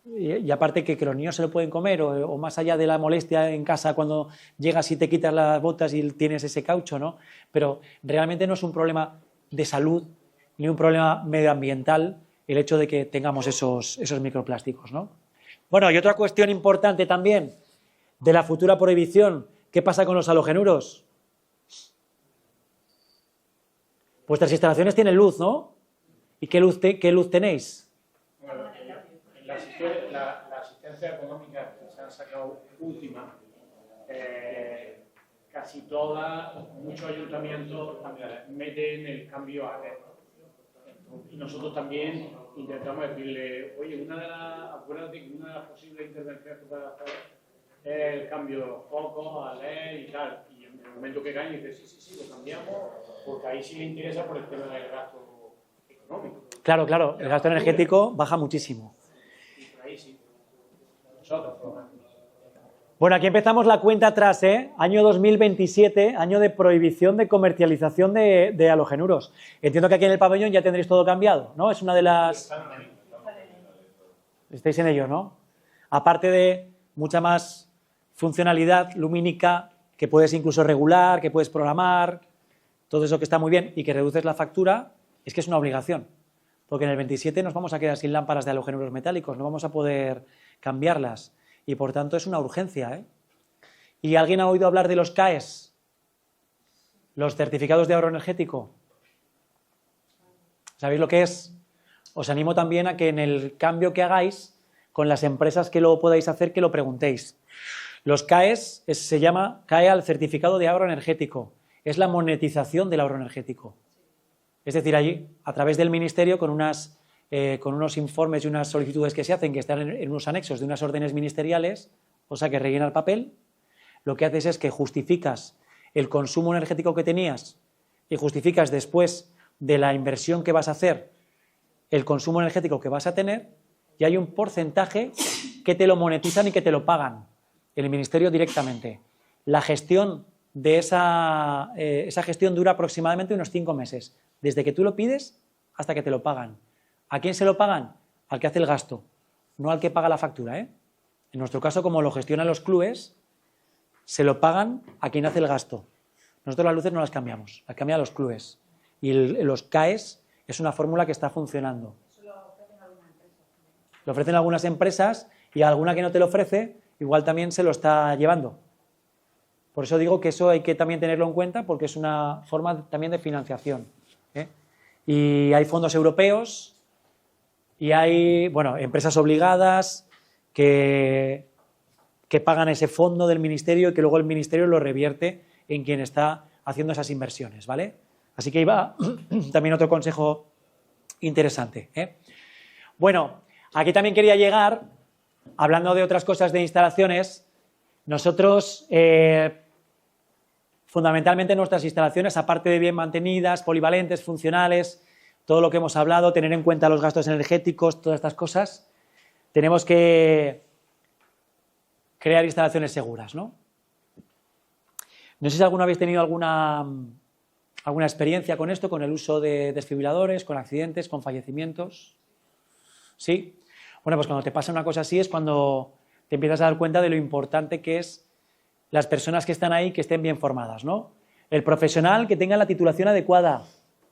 y aparte que los niños se lo pueden comer, o más allá de la molestia en casa cuando llegas y te quitas las botas y tienes ese caucho, ¿no? Pero realmente no es un problema de salud ni un problema medioambiental el hecho de que tengamos esos microplásticos, ¿no? Bueno, y otra cuestión importante también de la futura prohibición, ¿qué pasa con los halogenuros? Vuestras instalaciones tienen luz, ¿no? ¿Y qué luz tenéis? Bueno, la asistencia económica que se han sacado última, casi todas, muchos ayuntamientos meten el cambio a LED. Y nosotros también intentamos decirle, oye, acuérdate que una de las posibles intervenciones que puedes hacer es el cambio de los focos a LED y tal. Y en el momento que caen, dice, sí, lo cambiamos, porque ahí sí le interesa por el tema del gasto económico. Claro, el gasto energético baja muchísimo. Y por ahí sí. Nosotros, por lo menos. Bueno, aquí empezamos la cuenta atrás, año 2027, año de prohibición de comercialización de halogenuros. Entiendo que aquí en el pabellón ya tendréis todo cambiado, ¿no? Es una de las... Estáis en ello, ¿no? Aparte de mucha más funcionalidad lumínica que puedes incluso regular, que puedes programar, todo eso que está muy bien y que reduces la factura, es que es una obligación. Porque en el 27 nos vamos a quedar sin lámparas de halogenuros metálicos, no vamos a poder cambiarlas. Y por tanto es una urgencia, ¿Y alguien ha oído hablar de los CAEs? Los certificados de ahorro energético. ¿Sabéis lo que es? Os animo también a que en el cambio que hagáis con las empresas que lo podáis hacer, que lo preguntéis. Los CAEs se llama CAE al certificado de ahorro energético. Es la monetización del ahorro energético. Es decir, allí, a través del ministerio, con unos informes y unas solicitudes que se hacen, que están en unos anexos de unas órdenes ministeriales, o sea que rellena el papel, lo que haces es que justificas el consumo energético que tenías y justificas después de la inversión que vas a hacer el consumo energético que vas a tener, y hay un porcentaje que te lo monetizan y que te lo pagan el ministerio directamente. La gestión de esa gestión dura aproximadamente unos 5 meses, desde que tú lo pides hasta que te lo pagan. ¿A quién se lo pagan? Al que hace el gasto, no al que paga la factura, En nuestro caso, como lo gestionan los clubes, se lo pagan a quien hace el gasto. Nosotros las luces no las cambiamos, las cambian los clubes. Y los CAEs es una fórmula que está funcionando. Eso lo ofrecen algunas empresas. Lo ofrecen algunas empresas y alguna que no te lo ofrece, igual también se lo está llevando. Por eso digo que eso hay que también tenerlo en cuenta, porque es una forma también de financiación. Y hay fondos europeos y hay, empresas obligadas que pagan ese fondo del ministerio y que luego el ministerio lo revierte en quien está haciendo esas inversiones, ¿vale? Así que ahí va también otro consejo interesante. Bueno, aquí también quería llegar, hablando de otras cosas de instalaciones. Nosotros, fundamentalmente nuestras instalaciones, aparte de bien mantenidas, polivalentes, funcionales, todo lo que hemos hablado, tener en cuenta los gastos energéticos, todas estas cosas, tenemos que crear instalaciones seguras, ¿no? No sé si alguno habéis tenido alguna experiencia con esto, con el uso de desfibriladores, con accidentes, con fallecimientos. ¿Sí? Bueno, pues cuando te pasa una cosa así es cuando te empiezas a dar cuenta de lo importante que es las personas que están ahí, que estén bien formadas, ¿no? El profesional que tenga la titulación adecuada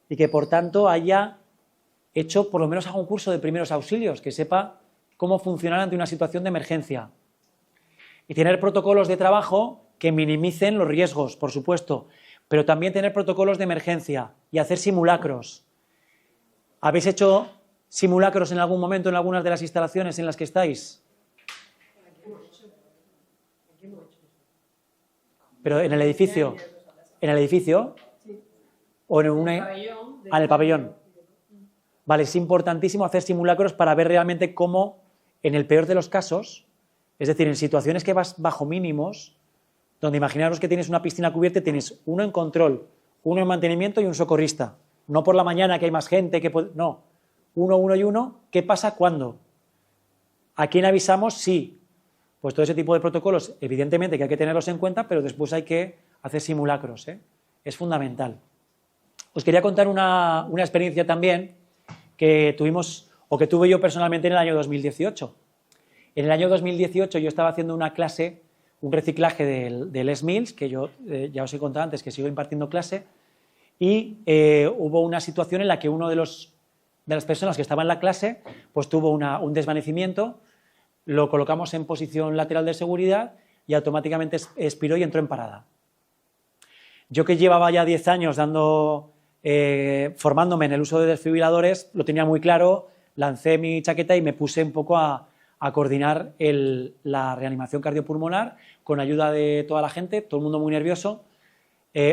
y que por tanto haya hecho, por lo menos haga un curso de primeros auxilios, que sepa cómo funcionar ante una situación de emergencia. Y tener protocolos de trabajo que minimicen los riesgos, por supuesto, pero también tener protocolos de emergencia y hacer simulacros. ¿Habéis hecho simulacros en algún momento en algunas de las instalaciones en las que estáis? Pero en el edificio. ¿En el edificio? ¿O en el pabellón? Vale, es importantísimo hacer simulacros para ver realmente cómo, en el peor de los casos, es decir, en situaciones que vas bajo mínimos, donde imaginaros que tienes una piscina cubierta y tienes uno en control, uno en mantenimiento y un socorrista. No por la mañana que hay más gente, no. Uno y uno. ¿Qué pasa cuándo? ¿A quién avisamos? Sí. Pues todo ese tipo de protocolos, evidentemente que hay que tenerlos en cuenta, pero después hay que hacer simulacros, ¿eh? Es fundamental. Os quería contar una experiencia también que tuvimos, o que tuve yo personalmente en el año 2018. En el año 2018 yo estaba haciendo una clase, un reciclaje del Les Mills, que yo ya os he contado antes que sigo impartiendo clase, y hubo una situación en la que uno de las personas que estaba en la clase pues tuvo un desvanecimiento, lo colocamos en posición lateral de seguridad y automáticamente expiró y entró en parada. Yo, que llevaba ya 10 años formándome en el uso de desfibriladores, lo tenía muy claro, lancé mi chaqueta y me puse un poco a coordinar la reanimación cardiopulmonar con ayuda de toda la gente, todo el mundo muy nervioso.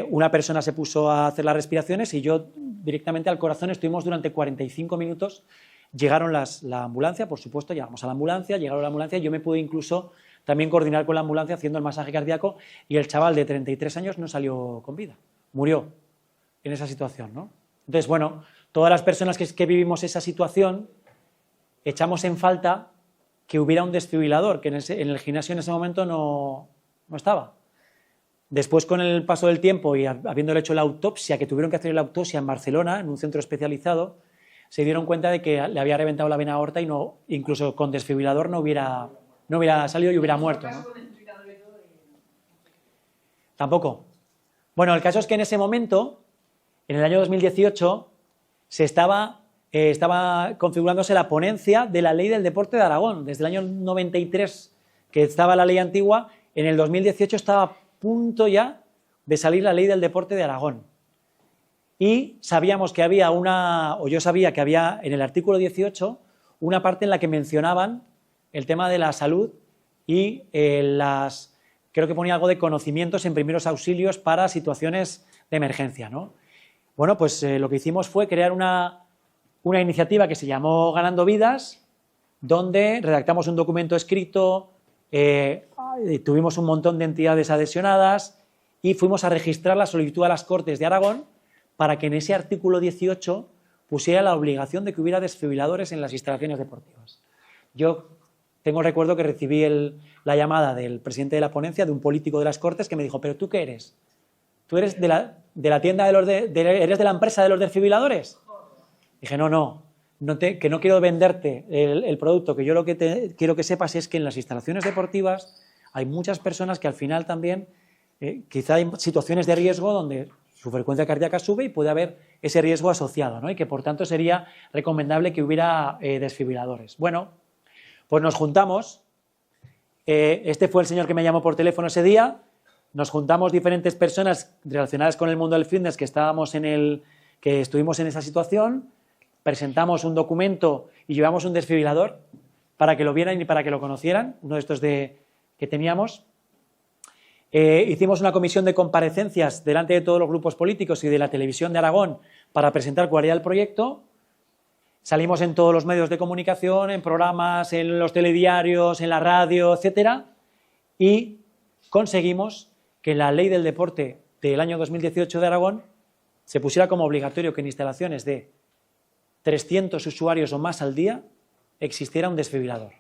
Una persona se puso a hacer las respiraciones y yo directamente al corazón. Estuvimos durante 45 minutos. Llegaron la ambulancia, por supuesto, llegamos a la ambulancia, llegaron a la ambulancia y yo me pude incluso también coordinar con la ambulancia haciendo el masaje cardíaco, y el chaval de 33 años no salió con vida, murió en esa situación, ¿no? Entonces, bueno, todas las personas que vivimos esa situación echamos en falta que hubiera un desfibrilador, que en el gimnasio en ese momento no estaba. Después, con el paso del tiempo y habiéndole hecho la autopsia, que tuvieron que hacer la autopsia en Barcelona, en un centro especializado, se dieron cuenta de que le había reventado la vena aorta y incluso con desfibrilador no hubiera salido y hubiera muerto, ¿no? Tampoco. Bueno, el caso es que en ese momento, en el año 2018, estaba configurándose la ponencia de la Ley del Deporte de Aragón. Desde el año 93, que estaba la ley antigua, en el 2018 estaba a punto ya de salir la Ley del Deporte de Aragón. Y sabíamos que yo sabía que había en el artículo 18 una parte en la que mencionaban el tema de la salud y creo que ponía algo de conocimientos en primeros auxilios para situaciones de emergencia, ¿no? Bueno, pues lo que hicimos fue crear una iniciativa que se llamó Ganando Vidas, donde redactamos un documento escrito, tuvimos un montón de entidades adhesionadas y fuimos a registrar la solicitud a las Cortes de Aragón para que en ese artículo 18 pusiera la obligación de que hubiera desfibriladores en las instalaciones deportivas. Yo tengo el recuerdo que recibí la llamada del presidente de la ponencia, de un político de las Cortes, que me dijo: ¿pero tú qué eres? ¿Tú eres de la tienda eres de la empresa de los desfibriladores? Dije, que no quiero venderte el producto, que yo lo que quiero que sepas es que en las instalaciones deportivas hay muchas personas que al final también, quizá hay situaciones de riesgo donde su frecuencia cardíaca sube y puede haber ese riesgo asociado, ¿no? Y que por tanto sería recomendable que hubiera desfibriladores. Bueno, pues nos juntamos, este fue el señor que me llamó por teléfono ese día, nos juntamos diferentes personas relacionadas con el mundo del fitness que estuvimos en esa situación, presentamos un documento y llevamos un desfibrilador para que lo vieran y para que lo conocieran, uno de estos que teníamos. Hicimos una comisión de comparecencias delante de todos los grupos políticos y de la televisión de Aragón para presentar cuál era el proyecto. Salimos en todos los medios de comunicación, en programas, en los telediarios, en la radio, etcétera, y conseguimos que la Ley del Deporte del año 2018 de Aragón se pusiera como obligatorio que en instalaciones de 300 usuarios o más al día existiera un desfibrilador.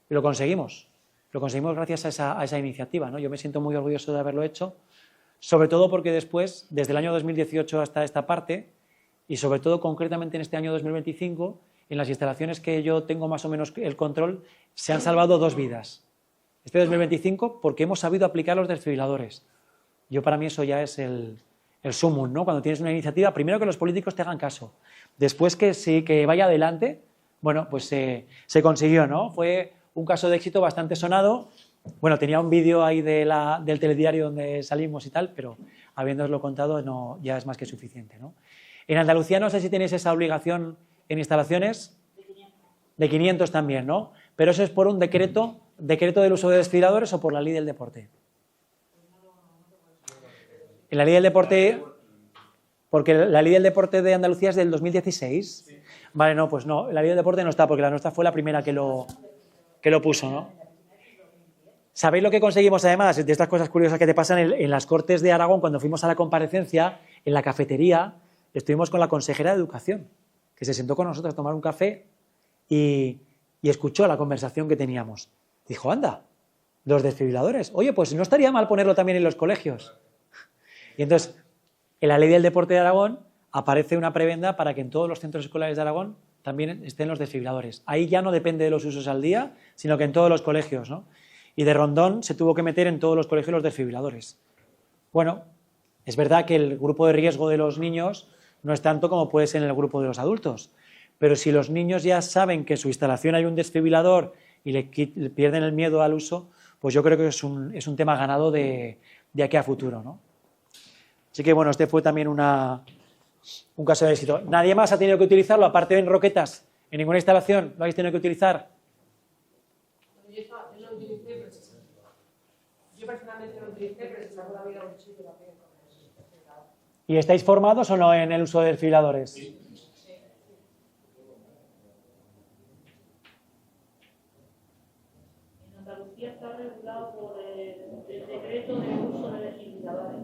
Y lo conseguimos. Lo conseguimos gracias a esa iniciativa, ¿no? Yo me siento muy orgulloso de haberlo hecho, sobre todo porque después, desde el año 2018 hasta esta parte, y sobre todo concretamente en este año 2025, en las instalaciones que yo tengo más o menos el control, se han salvado 2 vidas. Este 2025 porque hemos sabido aplicar los desfibriladores. Para mí eso ya es el sumum, ¿no? Cuando tienes una iniciativa, primero que los políticos te hagan caso, después que vaya adelante, bueno, pues se consiguió, ¿no? Fue un caso de éxito bastante sonado. Bueno, tenía un vídeo ahí del telediario donde salimos y tal, pero habiéndoslo contado no, ya es más que suficiente, ¿no? En Andalucía no sé si tenéis esa obligación en instalaciones. De 500 también, ¿no? Pero eso es por un decreto del uso de desfibriladores o por la ley del deporte. En la ley del deporte, porque la ley del deporte de Andalucía es del 2016. Sí. Vale, no, pues no, la ley del deporte no está, porque la nuestra fue la primera que lo puso, ¿no? ¿Sabéis lo que conseguimos además de estas cosas curiosas que te pasan en las Cortes de Aragón? Cuando fuimos a la comparecencia, en la cafetería, estuvimos con la consejera de Educación, que se sentó con nosotros a tomar un café y escuchó la conversación que teníamos. Dijo, anda, los desfibriladores. Oye, pues no estaría mal ponerlo también en los colegios. Y entonces, en la ley del deporte de Aragón aparece una prebenda para que en todos los centros escolares de Aragón también estén los desfibriladores. Ahí ya no depende de los usos al día, sino que en todos los colegios, ¿no? Y de Rondón se tuvo que meter en todos los colegios los desfibriladores. Bueno, es verdad que el grupo de riesgo de los niños no es tanto como puede ser en el grupo de los adultos, pero si los niños ya saben que en su instalación hay un desfibrilador y le pierden el miedo al uso, pues yo creo que es un tema ganado de aquí a futuro, ¿no? Así que bueno, este fue también un caso de éxito. ¿Nadie más ha tenido que utilizarlo, aparte de en Roquetas? ¿En ninguna instalación lo habéis tenido que utilizar? Yo lo utilicé, pero yo personalmente lo utilicé, pero se sacó la vida a un chico también con eso. ¿Y estáis formados o no en el uso de desfibriladores? Sí. En Andalucía está regulado por el decreto de uso de desfibriladores.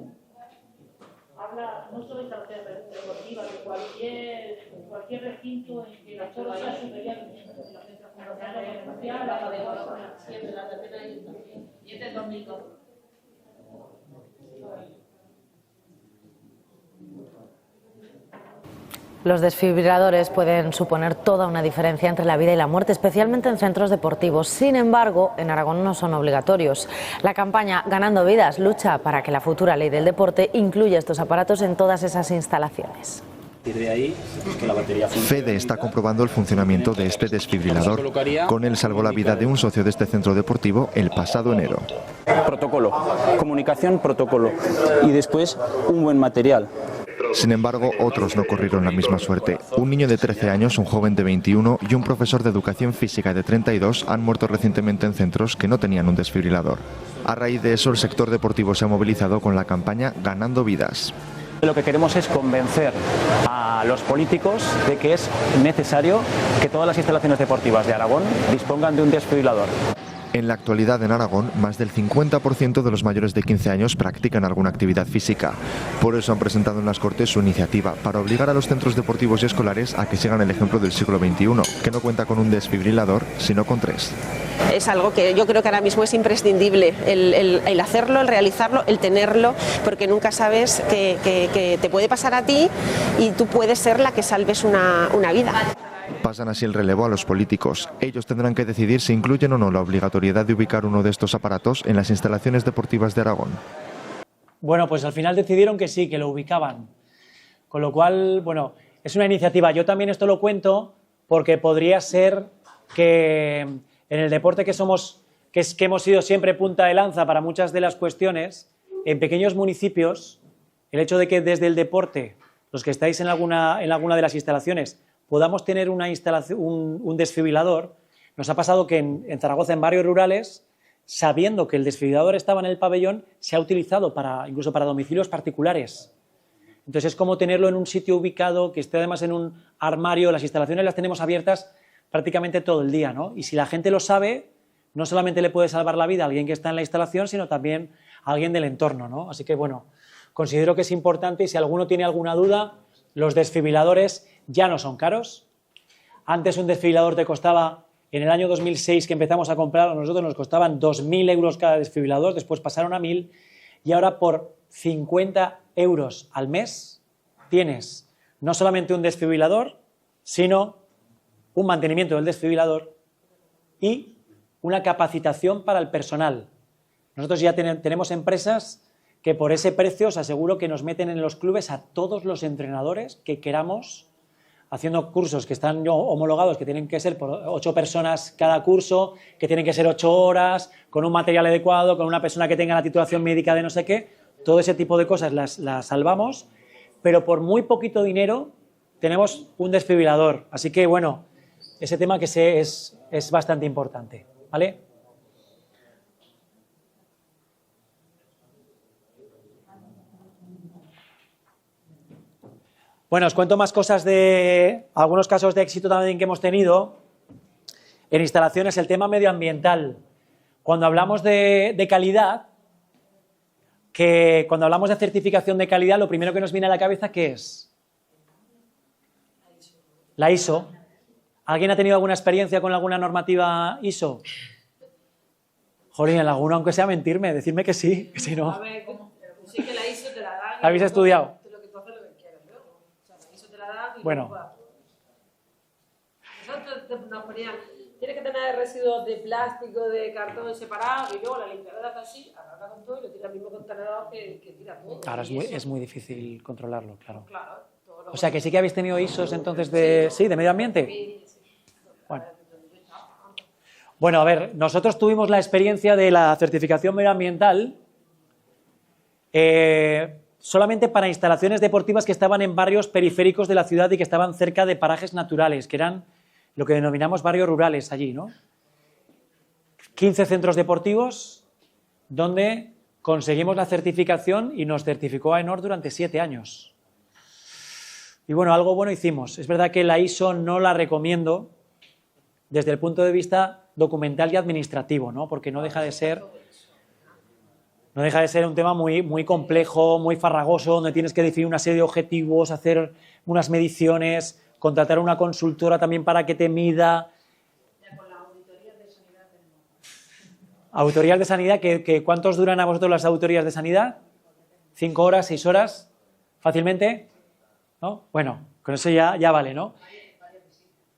Habla no solo de instalaciones deportivas, de cualquier recinto en que la chorra sea superior a 500 y este es 2012. Los desfibriladores pueden suponer toda una diferencia entre la vida y la muerte, especialmente en centros deportivos. Sin embargo, en Aragón no son obligatorios. La campaña Ganando Vidas lucha para que la futura ley del deporte incluya estos aparatos en todas esas instalaciones. Fede está comprobando el funcionamiento de este desfibrilador. Con él salvó la vida de un socio de este centro deportivo el pasado enero. Protocolo, comunicación, protocolo y después un buen material. Sin embargo, otros no corrieron la misma suerte. Un niño de 13 años, un joven de 21 y un profesor de educación física de 32 han muerto recientemente en centros que no tenían un desfibrilador. A raíz de eso, el sector deportivo se ha movilizado con la campaña Ganando Vidas. Lo que queremos es convencer a los políticos de que es necesario que todas las instalaciones deportivas de Aragón dispongan de un desfibrilador. En la actualidad en Aragón, más del 50% de los mayores de 15 años practican alguna actividad física. Por eso han presentado en las Cortes su iniciativa para obligar a los centros deportivos y escolares a que sigan el ejemplo del siglo XXI, que no cuenta con un desfibrilador, sino con 3. Es algo que yo creo que ahora mismo es imprescindible, el hacerlo, el realizarlo, el tenerlo, porque nunca sabes que te puede pasar a ti y tú puedes ser la que salves una vida. Pasan así el relevo a los políticos. Ellos tendrán que decidir si incluyen o no la obligatoriedad de ubicar uno de estos aparatos en las instalaciones deportivas de Aragón. Bueno, pues al final decidieron que sí, que lo ubicaban. Con lo cual, bueno, es una iniciativa. Yo también esto lo cuento porque podría ser que en el deporte que hemos sido siempre punta de lanza para muchas de las cuestiones, en pequeños municipios, el hecho de que desde el deporte, los que estáis en alguna de las instalaciones, podamos tener un desfibrilador. Nos ha pasado que en Zaragoza, en barrios rurales, sabiendo que el desfibrilador estaba en el pabellón, se ha utilizado incluso para domicilios particulares. Entonces es como tenerlo en un sitio ubicado, que esté además en un armario. Las instalaciones las tenemos abiertas prácticamente todo el día, ¿no? Y si la gente lo sabe, no solamente le puede salvar la vida a alguien que está en la instalación, sino también a alguien del entorno, ¿no? Así que, bueno, considero que es importante, y si alguno tiene alguna duda, los desfibriladores ya no son caros. Antes un desfibrilador te costaba, en el año 2006 que empezamos a comprar, a nosotros nos costaban 2.000 euros cada desfibrilador, después pasaron a 1.000, y ahora por 50 euros al mes tienes no solamente un desfibrilador, sino un mantenimiento del desfibrilador y una capacitación para el personal. Nosotros ya tenemos empresas que por ese precio os aseguro que nos meten en los clubes a todos los entrenadores que queramos haciendo cursos que están homologados, que tienen que ser por 8 personas cada curso, que tienen que ser 8 horas, con un material adecuado, con una persona que tenga la titulación médica de no sé qué, todo ese tipo de cosas las salvamos, pero por muy poquito dinero tenemos un desfibrilador. Así que, bueno, ese tema que es bastante importante, ¿vale? Bueno, os cuento más cosas de algunos casos de éxito también que hemos tenido en instalaciones. El tema medioambiental. Cuando hablamos de calidad, cuando hablamos de certificación de calidad, lo primero que nos viene a la cabeza, ¿qué es? La ISO. ¿Alguien ha tenido alguna experiencia con alguna normativa ISO? Jolín, alguna, aunque sea mentirme, decirme que sí, que si no. A ver, sí que la ISO te la da. ¿Habéis estudiado? Lo que tú haces lo que quieras, ¿no? O sea, la ISO te la da y Bueno. Nosotros nos ponían, tienes que tener residuos de plástico, de cartón separado y luego la limpiadora hace así, agarra con todo y lo tira al mismo contenedor que tira todo. Ahora es muy difícil controlarlo, claro. Claro. Todo lo O sea, que sí que habéis tenido ISOs entonces de medio ambiente. Bueno, a ver, nosotros tuvimos la experiencia de la certificación medioambiental solamente para instalaciones deportivas que estaban en barrios periféricos de la ciudad y que estaban cerca de parajes naturales, que eran lo que denominamos barrios rurales allí, ¿no? 15 centros deportivos donde conseguimos la certificación y nos certificó AENOR durante 7 años. Y bueno, algo bueno hicimos. Es verdad que la ISO no la recomiendo desde el punto de vista documental y administrativo, ¿no? Porque no deja de ser un tema muy complejo, muy farragoso, donde tienes que definir una serie de objetivos, hacer unas mediciones, contratar una consultora también para que te mida. Auditorías de sanidad, ¿cuántos duran a vosotros las auditorías de sanidad? ¿5 horas, 6 horas? ¿Fácilmente? ¿No? Bueno, con eso ya vale, ¿no?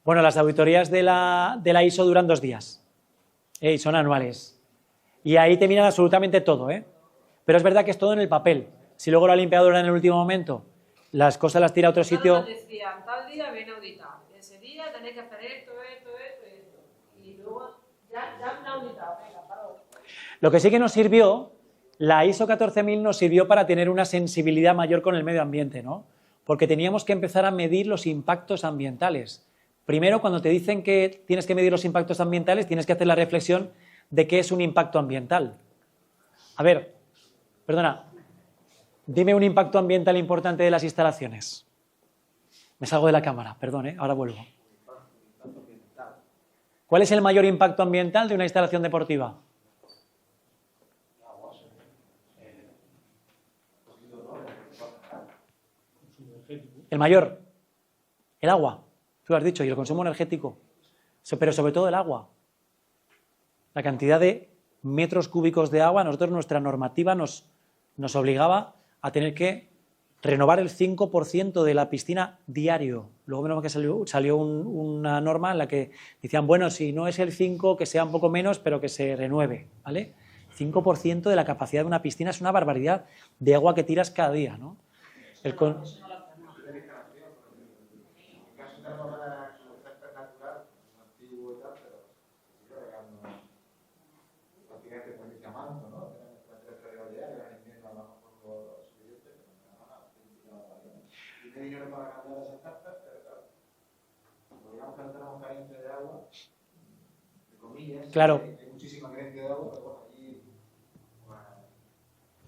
Bueno, las auditorías de la ISO duran 2 días y son anuales. Y ahí te miran absolutamente todo, ¿eh? Pero es verdad que es todo en el papel. Si luego la limpiadora en el último momento las cosas las tira a otro sitio. Nos decían, tal día viene auditado. Ese día tenéis que hacer esto. Y luego ya me han auditado. Venga, paro. Lo que sí que nos sirvió, la ISO 14000 nos sirvió para tener una sensibilidad mayor con el medio ambiente, ¿no? Porque teníamos que empezar a medir los impactos ambientales. Primero, cuando te dicen que tienes que medir los impactos ambientales, tienes que hacer la reflexión de qué es un impacto ambiental. A ver, perdona, dime un impacto ambiental importante de las instalaciones. Me salgo de la cámara, perdón, ahora vuelvo. ¿Cuál es el mayor impacto ambiental de una instalación deportiva? El mayor, el agua. Tú lo has dicho, y el consumo energético, pero sobre todo el agua. La cantidad de metros cúbicos de agua, nosotros nuestra normativa nos obligaba a tener que renovar el 5% de la piscina diario. Luego menos que salió una norma en la que decían, bueno, si no es el 5, que sea un poco menos, pero que se renueve, ¿vale? 5% de la capacidad de una piscina es una barbaridad de agua que tiras cada día, ¿no? Dinero para cambiar esas cartas, pero claro, digamos que no tenemos carencia de agua, de comillas, claro. Hay muchísima carencia de agua, pero bueno, allí...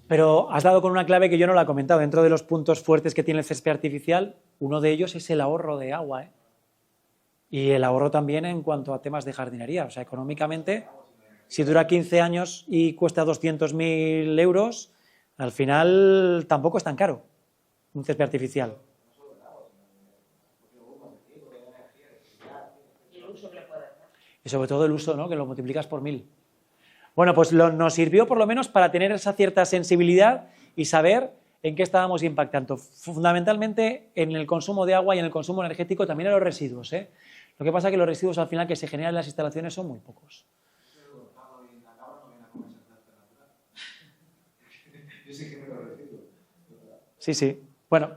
Pero has dado con una clave que yo no la he comentado. Dentro de los puntos fuertes que tiene el césped artificial, uno de ellos es el ahorro de agua, ¿eh? Y el ahorro también en cuanto a temas de jardinería. O sea, económicamente, si dura 15 años y cuesta 200.000 euros, al final tampoco es tan caro un césped artificial. Y sobre todo el uso, ¿no? Que lo multiplicas por 1000. Bueno, pues nos sirvió por lo menos para tener esa cierta sensibilidad y saber en qué estábamos impactando. Fundamentalmente en el consumo de agua y en el consumo energético, también en los residuos, ¿eh? Lo que pasa es que los residuos al final que se generan en las instalaciones son muy pocos. Sí, sí. Bueno,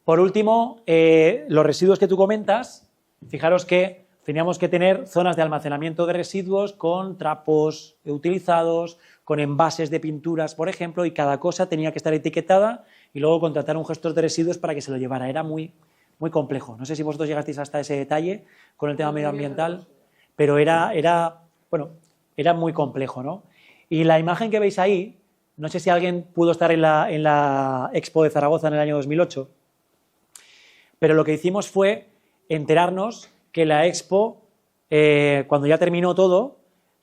Por último, los residuos que tú comentas, fijaros que teníamos que tener zonas de almacenamiento de residuos con trapos utilizados, con envases de pinturas, por ejemplo, y cada cosa tenía que estar etiquetada y luego contratar un gestor de residuos para que se lo llevara. Era muy complejo. No sé si vosotros llegasteis hasta ese detalle con el tema medioambiental, pero era muy complejo, ¿no? Y la imagen que veis ahí, no sé si alguien pudo estar en la Expo de Zaragoza en el año 2008, pero lo que hicimos fue enterarnos que la Expo, cuando ya terminó todo,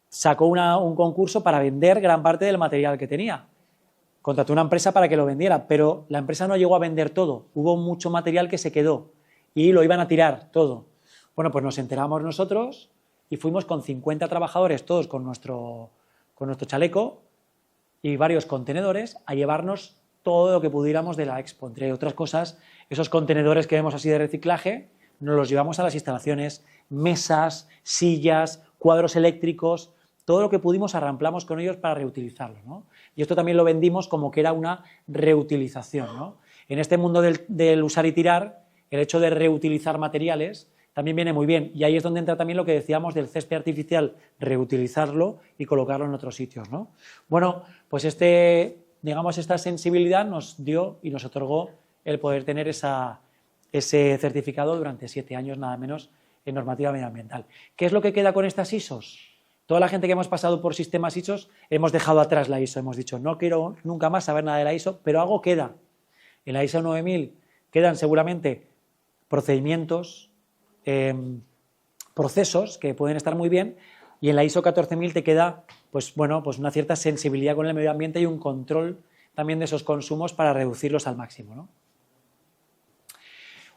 sacó un concurso para vender gran parte del material que tenía. Contrató una empresa para que lo vendiera, pero la empresa no llegó a vender todo. Hubo mucho material que se quedó y lo iban a tirar todo. Bueno, pues nos enteramos nosotros y fuimos con 50 trabajadores, todos con nuestro chaleco y varios contenedores, a llevarnos todo lo que pudiéramos de la Expo. Entre otras cosas, esos contenedores que vemos así de reciclaje, nos los llevamos a las instalaciones, mesas, sillas, cuadros eléctricos, todo lo que pudimos arramplamos con ellos para reutilizarlo, ¿no? Y esto también lo vendimos como que era una reutilización, ¿no? En este mundo del usar y tirar, el hecho de reutilizar materiales también viene muy bien. Y ahí es donde entra también lo que decíamos del césped artificial, reutilizarlo y colocarlo en otros sitios, ¿no? Bueno, pues esta sensibilidad nos dio y nos otorgó el poder tener ese certificado durante 7 años, nada menos, en normativa medioambiental. ¿Qué es lo que queda con estas ISOs? Toda la gente que hemos pasado por sistemas ISOs hemos dejado atrás la ISO, hemos dicho no quiero nunca más saber nada de la ISO, pero algo queda. En la ISO 9000 quedan seguramente procedimientos, procesos que pueden estar muy bien, y en la ISO 14000 te queda pues una cierta sensibilidad con el medio ambiente y un control también de esos consumos para reducirlos al máximo, ¿no?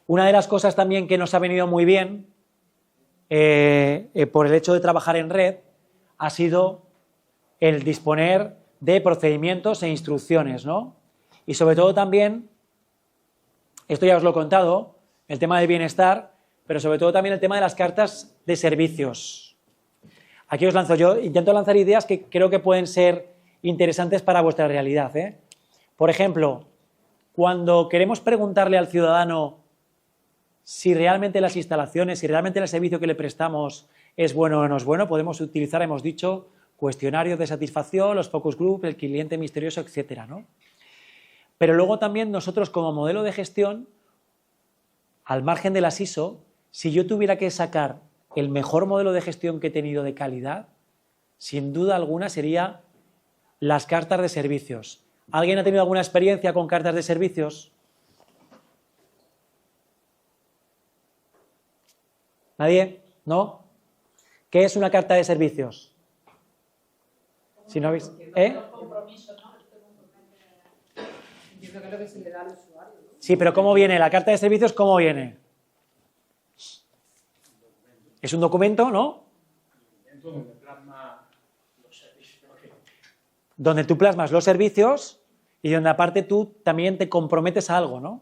Una de las cosas también que nos ha venido muy bien por el hecho de trabajar en red ha sido el disponer de procedimientos e instrucciones, ¿no? Y sobre todo también, esto ya os lo he contado, el tema del bienestar, pero sobre todo también el tema de las cartas de servicios. Aquí os lanzo, yo intento lanzar ideas que creo que pueden ser interesantes para vuestra realidad, ¿eh? Por ejemplo, cuando queremos preguntarle al ciudadano si realmente las instalaciones, si realmente el servicio que le prestamos es bueno o no es bueno, podemos utilizar, hemos dicho, cuestionarios de satisfacción, los focus group, el cliente misterioso, etcétera, ¿no? Pero luego también nosotros como modelo de gestión, al margen de las ISO, si yo tuviera que sacar el mejor modelo de gestión que he tenido de calidad, sin duda alguna sería las cartas de servicios. ¿Alguien ha tenido alguna experiencia con cartas de servicios? ¿Nadie? ¿No? ¿Qué es una carta de servicios? Si no habéis... Sí, pero ¿cómo viene? La carta de servicios, ¿cómo viene? Es un documento, ¿no? Donde tú plasmas los servicios y donde aparte tú también te comprometes a algo, ¿no?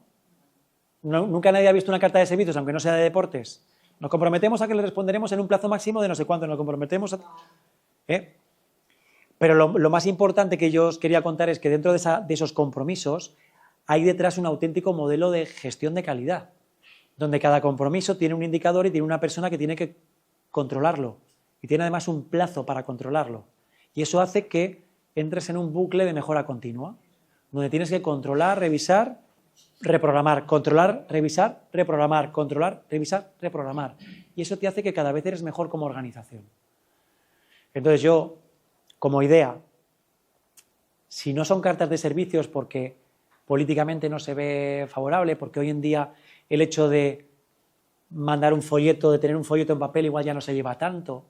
Nunca nadie ha visto una carta de servicios, aunque no sea de deportes. Nos comprometemos a que le responderemos en un plazo máximo de no sé cuánto, nos comprometemos a... Pero lo más importante que yo os quería contar es que dentro de esos compromisos hay detrás un auténtico modelo de gestión de calidad, donde cada compromiso tiene un indicador y tiene una persona que tiene que controlarlo y tiene además un plazo para controlarlo. Y eso hace que entres en un bucle de mejora continua, donde tienes que controlar, revisar, reprogramar, controlar, revisar, reprogramar, controlar, revisar, reprogramar. Y eso te hace que cada vez eres mejor como organización. Entonces yo, como idea, si no son cartas de servicios porque políticamente no se ve favorable, porque hoy en día el hecho de mandar un folleto, de tener un folleto en papel igual ya no se lleva tanto,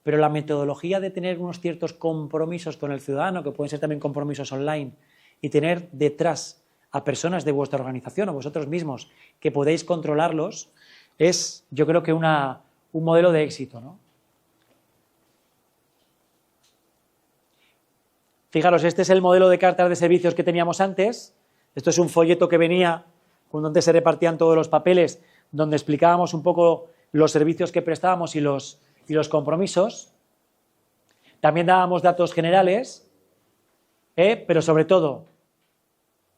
pero la metodología de tener unos ciertos compromisos con el ciudadano, que pueden ser también compromisos online, y tener detrás a personas de vuestra organización o vosotros mismos que podéis controlarlos, es yo creo que un modelo de éxito, ¿no? Fijaros, este es el modelo de cartas de servicios que teníamos antes. Esto es un folleto que venía donde se repartían todos los papeles, donde explicábamos un poco los servicios que prestábamos y los compromisos. También dábamos datos generales, pero sobre todo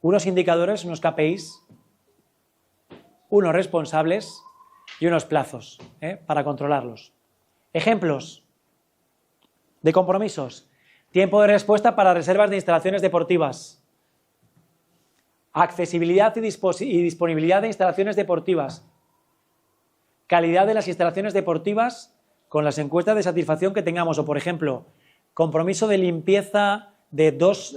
unos indicadores, unos KPIs unos responsables y unos plazos para controlarlos. Ejemplos de compromisos. Tiempo de respuesta para reservas de instalaciones deportivas. Accesibilidad y disponibilidad de instalaciones deportivas. Calidad de las instalaciones deportivas con las encuestas de satisfacción que tengamos. O, por ejemplo, compromiso de limpieza de 2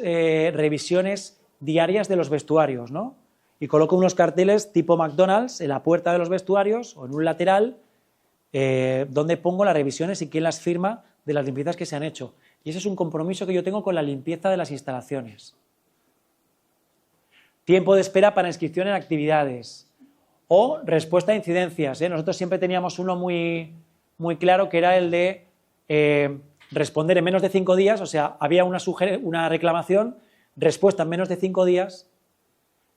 revisiones diarias de los vestuarios, ¿no? Y coloco unos carteles tipo McDonald's en la puerta de los vestuarios o en un lateral donde pongo las revisiones y quién las firma de las limpiezas que se han hecho. Y ese es un compromiso que yo tengo con la limpieza de las instalaciones. Tiempo de espera para inscripción en actividades. O respuesta a incidencias. Nosotros siempre teníamos uno muy claro, que era el de responder en menos de 5 días, o sea, había una reclamación, respuesta en menos de 5 días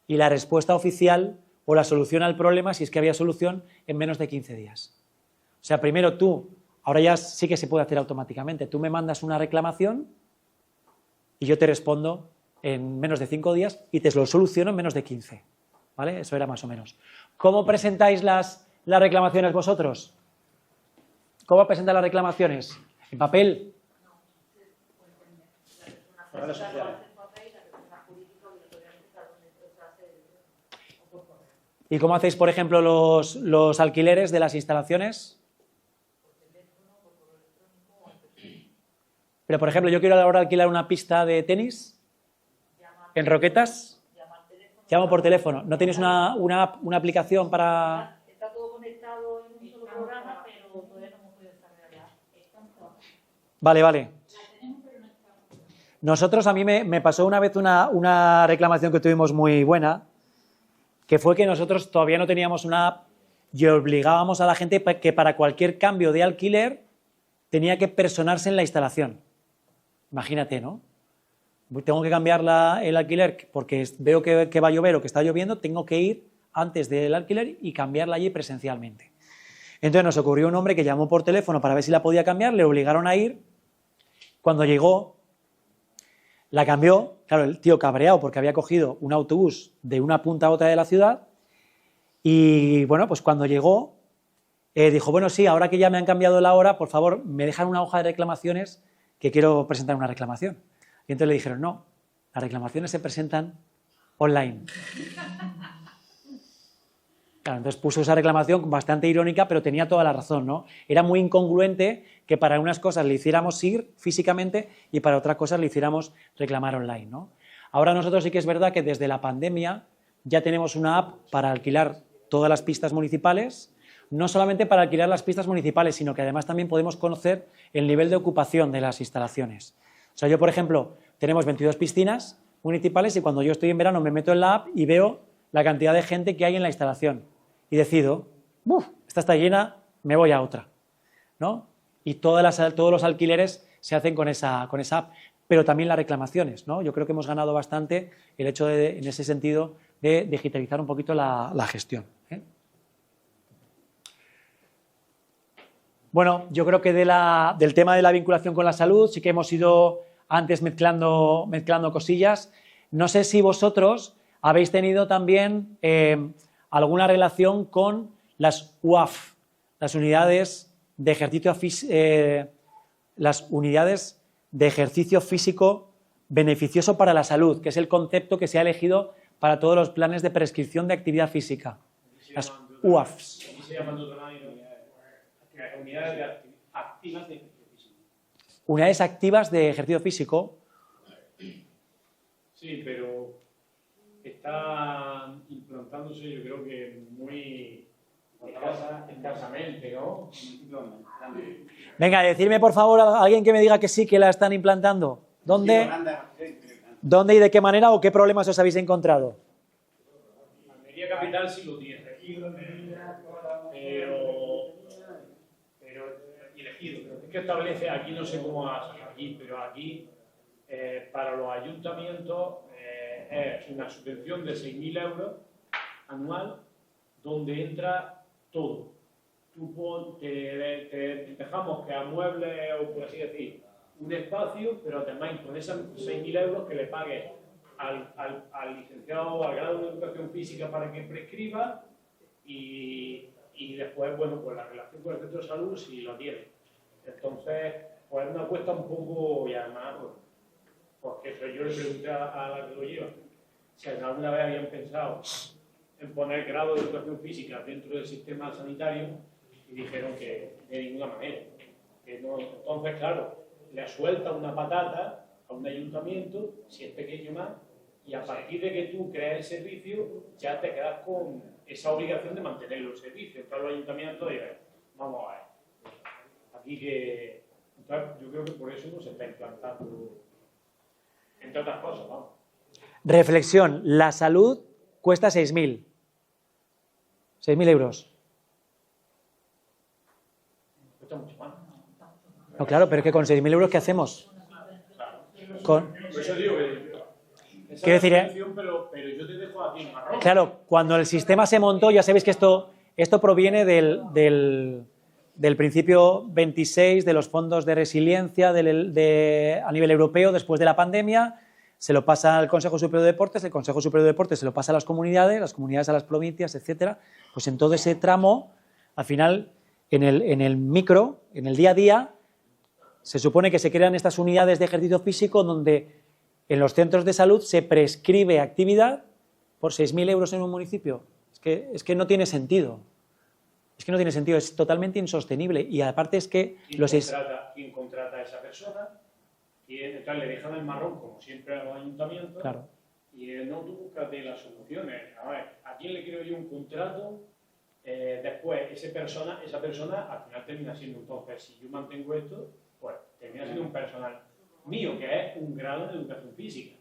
y la respuesta oficial o la solución al problema, si es que había solución, en menos de 15 días. O sea, primero tú, ahora ya sí que se puede hacer automáticamente, tú me mandas una reclamación y yo te respondo en menos de 5 días y te lo soluciono en menos de 15. ¿Vale? Eso era más o menos. ¿Cómo presentáis las reclamaciones vosotros? ¿Cómo presentáis las reclamaciones? ¿En papel? ¿Y cómo hacéis, por ejemplo, los alquileres de las instalaciones? Pero, por ejemplo, yo quiero ahora alquilar una pista de tenis en Roquetas. Llamo por teléfono. ¿No tenéis una aplicación para...? Está todo conectado en un solo programa, pero todavía no hemos podido desarrollar. Vale. Nosotros, a mí me pasó una vez una reclamación que tuvimos muy buena, que fue que nosotros todavía no teníamos una app y obligábamos a la gente que para cualquier cambio de alquiler tenía que personarse en la instalación. Imagínate, ¿no? Tengo que cambiar el alquiler porque veo que va a llover o que está lloviendo, tengo que ir antes del alquiler y cambiarla allí presencialmente. Entonces nos ocurrió un hombre que llamó por teléfono para ver si la podía cambiar, le obligaron a ir. Cuando llegó, la cambió, claro, el tío cabreado porque había cogido un autobús de una punta a otra de la ciudad y bueno, pues cuando llegó dijo, bueno, sí, ahora que ya me han cambiado la hora, por favor, me dejan una hoja de reclamaciones que quiero presentar una reclamación. Y entonces le dijeron, no, las reclamaciones se presentan online. Claro, entonces puso esa reclamación bastante irónica, pero tenía toda la razón, ¿no? Era muy incongruente que para unas cosas le hiciéramos ir físicamente y para otras cosas le hiciéramos reclamar online, ¿no? Ahora nosotros sí que es verdad que desde la pandemia ya tenemos una app para alquilar todas las pistas municipales, no solamente para alquilar las pistas municipales, sino que además también podemos conocer el nivel de ocupación de las instalaciones. O sea, yo, por ejemplo, tenemos 22 piscinas municipales y cuando yo estoy en verano me meto en la app y veo la cantidad de gente que hay en la instalación y decido, esta está llena, me voy a otra, ¿no? Y todos los alquileres se hacen con esa app, pero también las reclamaciones, ¿no? Yo creo que hemos ganado bastante el hecho de, en ese sentido, de digitalizar un poquito la gestión, ¿eh? Bueno, yo creo que del tema de la vinculación con la salud sí que hemos ido antes mezclando cosillas. No sé si vosotros habéis tenido también alguna relación con las UAF, las unidades de ejercicio físico beneficioso para la salud, que es el concepto que se ha elegido para todos los planes de prescripción de actividad física. Las UAFs. Unidades activas de ejercicio físico. Unidades activas de ejercicio físico. Sí, pero está implantándose, yo creo que muy escasamente, ¿no? Venga, decidme por favor a alguien que me diga que sí, que la están implantando. ¿Dónde? ¿Dónde y de qué manera o qué problemas os habéis encontrado? Almería Capital sí lo tiene, pero elegido. Es que establece, aquí no sé cómo aquí, pero aquí para los ayuntamientos es una subvención de 6.000 euros anual donde entra todo. Te dejamos que amuebles o por así decir un espacio, pero además con esos 6.000 euros que le pagues al licenciado, al grado de educación física para que prescriba y después, bueno, pues la relación con el centro de salud si lo tiene. Entonces, pues nos cuesta un poco, y además, porque yo le pregunté a la que lo lleva si alguna vez habían pensado en poner grado de educación física dentro del sistema sanitario y dijeron que de ninguna manera. Que no. Entonces, claro, le suelta una patata a un ayuntamiento, si es pequeño más, y a partir de que tú creas el servicio, ya te quedas con esa obligación de mantener los servicios. Entonces los ayuntamientos dirán, vamos a ver, aquí que... Entonces, yo creo que por eso no se está implantando, entre otras cosas, vamos. Reflexión, la salud cuesta 6.000. 6.000 euros. Cuesta mucho más. No, claro, pero es que con 6.000 euros, ¿qué hacemos? Con... Por eso digo que... Quiero decir, pero yo te dejo aquí en marrón. claro, cuando el sistema se montó, ya sabéis que esto proviene del principio 26 de los fondos de resiliencia a nivel europeo después de la pandemia, se lo pasa al Consejo Superior de Deportes, el Consejo Superior de Deportes se lo pasa a las comunidades a las provincias, etcétera. Pues en todo ese tramo, al final, en el micro, en el día a día, se supone que se crean estas unidades de ejercicio físico donde en los centros de salud se prescribe actividad por 6.000 euros en un municipio. Es que no tiene sentido. Es que no tiene sentido, es totalmente insostenible. Y aparte es que... ¿Quién contrata a esa persona? Entonces le dejan el marrón, como siempre, a los ayuntamientos. Claro. Y no, tú búscate las soluciones. A ver, ¿a quién le creo yo un contrato? Después, esa persona al final termina siendo, entonces, si yo mantengo esto, pues termina siendo un personal mío, que es un grado de educación física,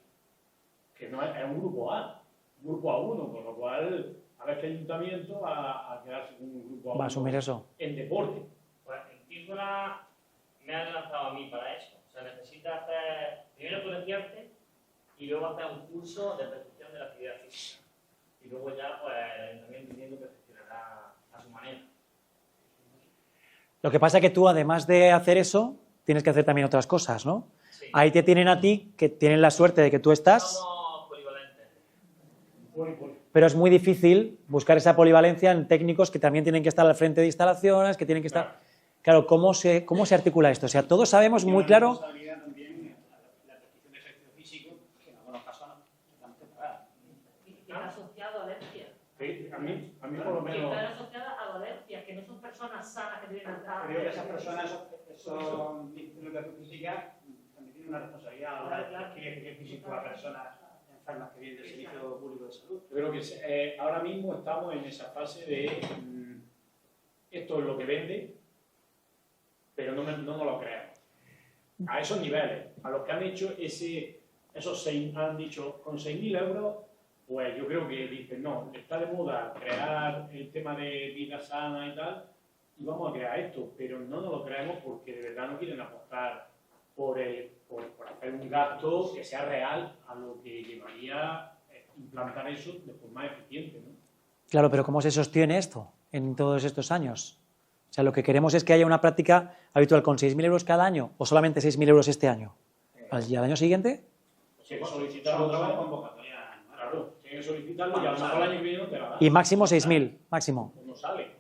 que no es un grupo A, un grupo A1, con lo cual, a ver qué ayuntamiento va a quedarse con un grupo A1 va a asumir eso. En deporte. Pues en Tícola me han lanzado a mí para eso. O sea, necesitas hacer, primero colegiarte y luego hacer un curso de perfección de la actividad física. Y luego ya, pues, el ayuntamiento entiendo que gestionará a su manera. Lo que pasa es que tú, además de hacer eso, tienes que hacer también otras cosas, ¿no? Sí. Ahí te tienen a ti, que tienen la suerte de que tú estás... Somos polivalentes. Pero es muy difícil buscar esa polivalencia en técnicos que también tienen que estar al frente de instalaciones, que tienen que estar... Claro, ¿cómo se articula esto? O sea, todos sabemos muy claro... La prescripción de ejercicio físico, que en algunos casos no están preparadas. Y está asociado a dolencias. Sí, a mí por lo Que menos... están asociadas a dolencias, que no son personas sanas que tienen atrás. Creo que esas personas, esos institutos de educación física, también tienen una responsabilidad a la hora de adquirir físico a personas enfermas que vienen del Servicio Público de Salud. Yo creo que ahora mismo estamos en esa fase de esto es lo que vende, pero no nos lo creemos. A esos niveles, a los que han hecho han dicho con 6.000 euros, pues yo creo que dicen, no, está de moda crear el tema de vida sana y tal, y vamos a crear esto, pero no nos lo creemos porque de verdad no quieren apostar por hacer un gasto que sea real a lo que llevaría implantar eso de forma eficiente, ¿no? Claro, pero ¿cómo se sostiene esto en todos estos años? O sea, lo que queremos es que haya una práctica habitual con 6.000 euros cada año o solamente 6.000 euros este año. ¿Y al año siguiente? Tiene que solicitarlo otra vez. Convocatoria. Claro, tiene que solicitarlo y a lo mejor el año que viene no te la da. Y máximo 6.000, máximo. No sale.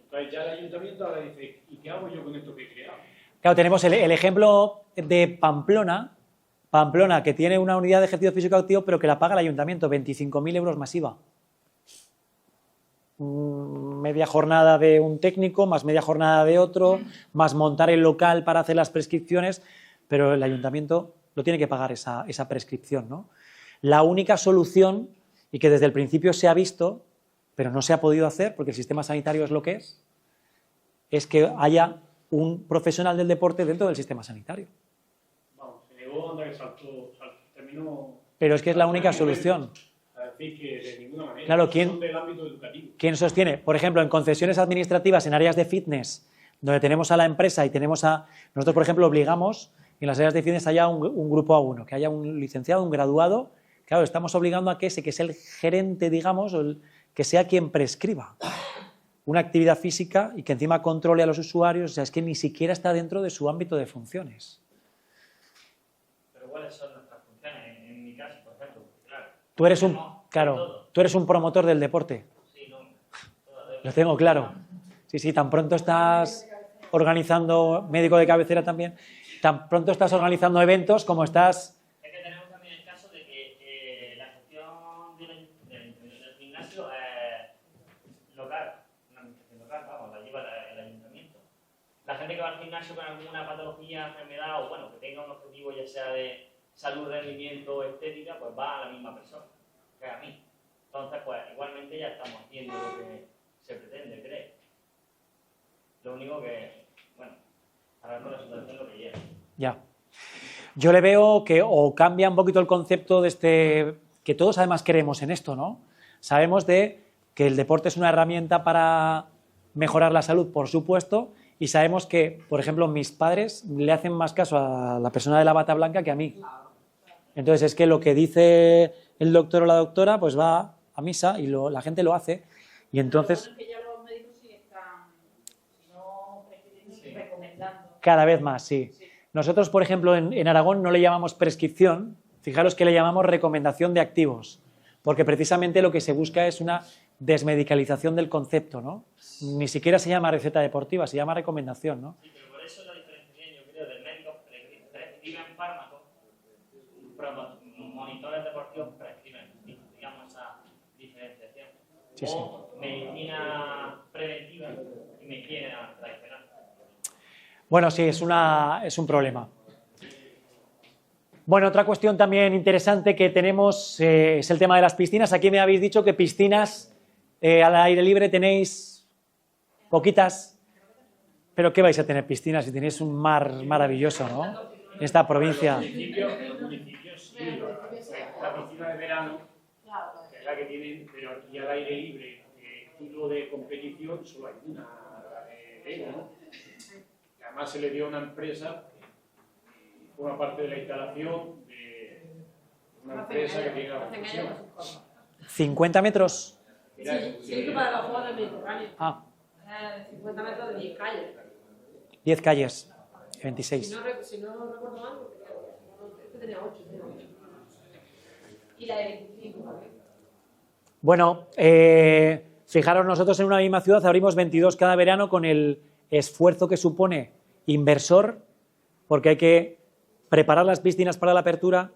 Entonces ya el ayuntamiento ahora dice, ¿y qué hago yo con esto que he creado? Claro, tenemos el ejemplo de Pamplona, que tiene una unidad de ejercicio físico activo, pero que la paga el ayuntamiento, 25.000 euros más IVA. Media jornada de un técnico, más media jornada de otro, más montar el local para hacer las prescripciones, pero el ayuntamiento lo tiene que pagar esa prescripción, ¿no? La única solución, y que desde el principio se ha visto, pero no se ha podido hacer, porque el sistema sanitario es lo que es que haya un profesional del deporte dentro del sistema sanitario. Vamos, se negó donde terminó... Pero es que es la única solución. A decir que de ninguna manera. Claro, son del ámbito educativo. ¿Quién sostiene? Por ejemplo, en concesiones administrativas, en áreas de fitness, donde tenemos a la empresa y tenemos a... Nosotros, por ejemplo, obligamos que en las áreas de fitness haya un grupo A1, que haya un licenciado, un graduado. Claro, estamos obligando a que ese que es el gerente, digamos, o que sea quien prescriba una actividad física y que encima controle a los usuarios. O sea, es que ni siquiera está dentro de su ámbito de funciones. Pero ¿cuáles son nuestras funciones? En mi caso, por ejemplo, claro. Tú eres un promotor del deporte. Sí, no. Lo tengo claro. Sí, sí, tan pronto estás organizando, médico de cabecera también, tan pronto estás organizando eventos como estás... Es que tenemos también el caso de que la gestión del gimnasio es local, una administración local, vamos, la lleva el ayuntamiento. La gente que va al gimnasio con alguna patología, enfermedad o bueno, que tenga un objetivo ya sea de salud, rendimiento, estética, pues va a la misma persona, que a mí. Entonces, pues igualmente ya estamos haciendo lo que se pretende, creo. Lo único que, bueno, ahora con la situación lo que llega. Ya. Yo le veo que o cambia un poquito el concepto de este, que todos además creemos en esto, ¿no? Sabemos de que el deporte es una herramienta para mejorar la salud, por supuesto, y sabemos que, por ejemplo, mis padres le hacen más caso a la persona de la bata blanca que a mí. Entonces es que lo que dice el doctor o la doctora, pues va a misa y la gente lo hace. Y entonces... Cada vez más, sí. Nosotros, por ejemplo, en Aragón no le llamamos prescripción, fijaros que le llamamos recomendación de activos, porque precisamente lo que se busca es una desmedicalización del concepto, ¿no? Ni siquiera se llama receta deportiva, se llama recomendación, ¿no? Sí, pero por eso la diferenciación, yo creo, del médico prescriben fármacos, monitores deportivos prescriben, digamos, esa diferenciación. Sí, sí. O medicina preventiva y medicina tradicional. Bueno, sí, es un problema. Bueno, otra cuestión también interesante que tenemos es el tema de las piscinas. Aquí me habéis dicho que piscinas al aire libre tenéis poquitas, pero ¿qué vais a tener piscinas si tenéis un mar maravilloso, ¿no? En esta provincia. Los municipios sí, la piscina de verano, que es la que tienen, pero aquí al aire libre, estilo de competición, solo hay una, la de Vega, ¿no? Además se le dio a una empresa, forma parte de la instalación de una empresa que tiene la concesión. 50 metros. Sí, sí, para los Juegos del Mediterráneo. Ah. 50 metros de 10 calles. 10 calles, 26. Si no recuerdo mal, porque tenía 8. Y la de 25. Bueno, fijaros, nosotros en una misma ciudad abrimos 22 cada verano con el esfuerzo que supone inversor, porque hay que preparar las piscinas para la apertura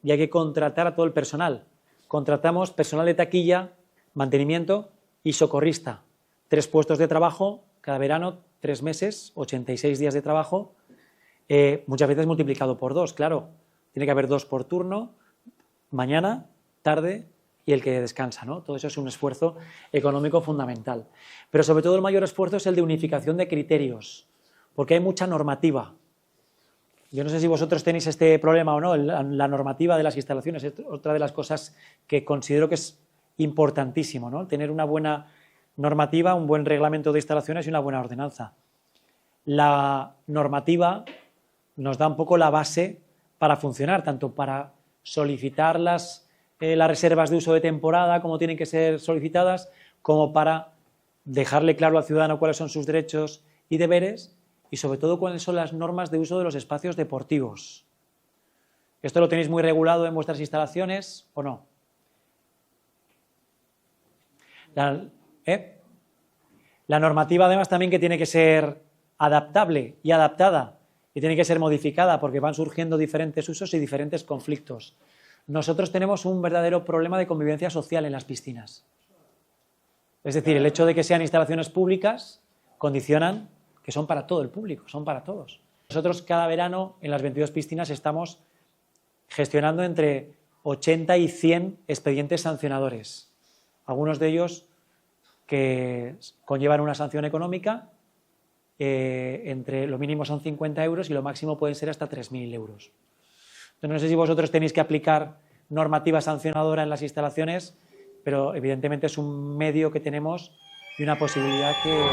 y hay que contratar a todo el personal. Contratamos personal de taquilla, mantenimiento y socorrista. 3 puestos de trabajo cada verano, 3 meses, 86 días de trabajo, muchas veces multiplicado por 2, claro. Tiene que haber 2 por turno, mañana, tarde y el que descansa, ¿no? Todo eso es un esfuerzo económico fundamental. Pero sobre todo el mayor esfuerzo es el de unificación de criterios, porque hay mucha normativa. Yo no sé si vosotros tenéis este problema o no, la normativa de las instalaciones es otra de las cosas que considero que es importantísimo, ¿no? Tener una buena normativa, un buen reglamento de instalaciones y una buena ordenanza. La normativa nos da un poco la base para funcionar, tanto para solicitar las reservas de uso de temporada, como tienen que ser solicitadas, como para dejarle claro al ciudadano cuáles son sus derechos y deberes y sobre todo cuáles son las normas de uso de los espacios deportivos. ¿Esto lo tenéis muy regulado en vuestras instalaciones o no? La normativa además también que tiene que ser adaptable y adaptada y tiene que ser modificada porque van surgiendo diferentes usos y diferentes conflictos. Nosotros tenemos un verdadero problema de convivencia social en las piscinas. Es decir, el hecho de que sean instalaciones públicas condicionan que son para todo el público, son para todos. Nosotros cada verano en las 22 piscinas estamos gestionando entre 80 y 100 expedientes sancionadores. Algunos de ellos que conllevan una sanción económica, entre lo mínimo son 50 euros y lo máximo pueden ser hasta 3.000 euros. Entonces, no sé si vosotros tenéis que aplicar normativa sancionadora en las instalaciones, pero evidentemente es un medio que tenemos y una posibilidad que...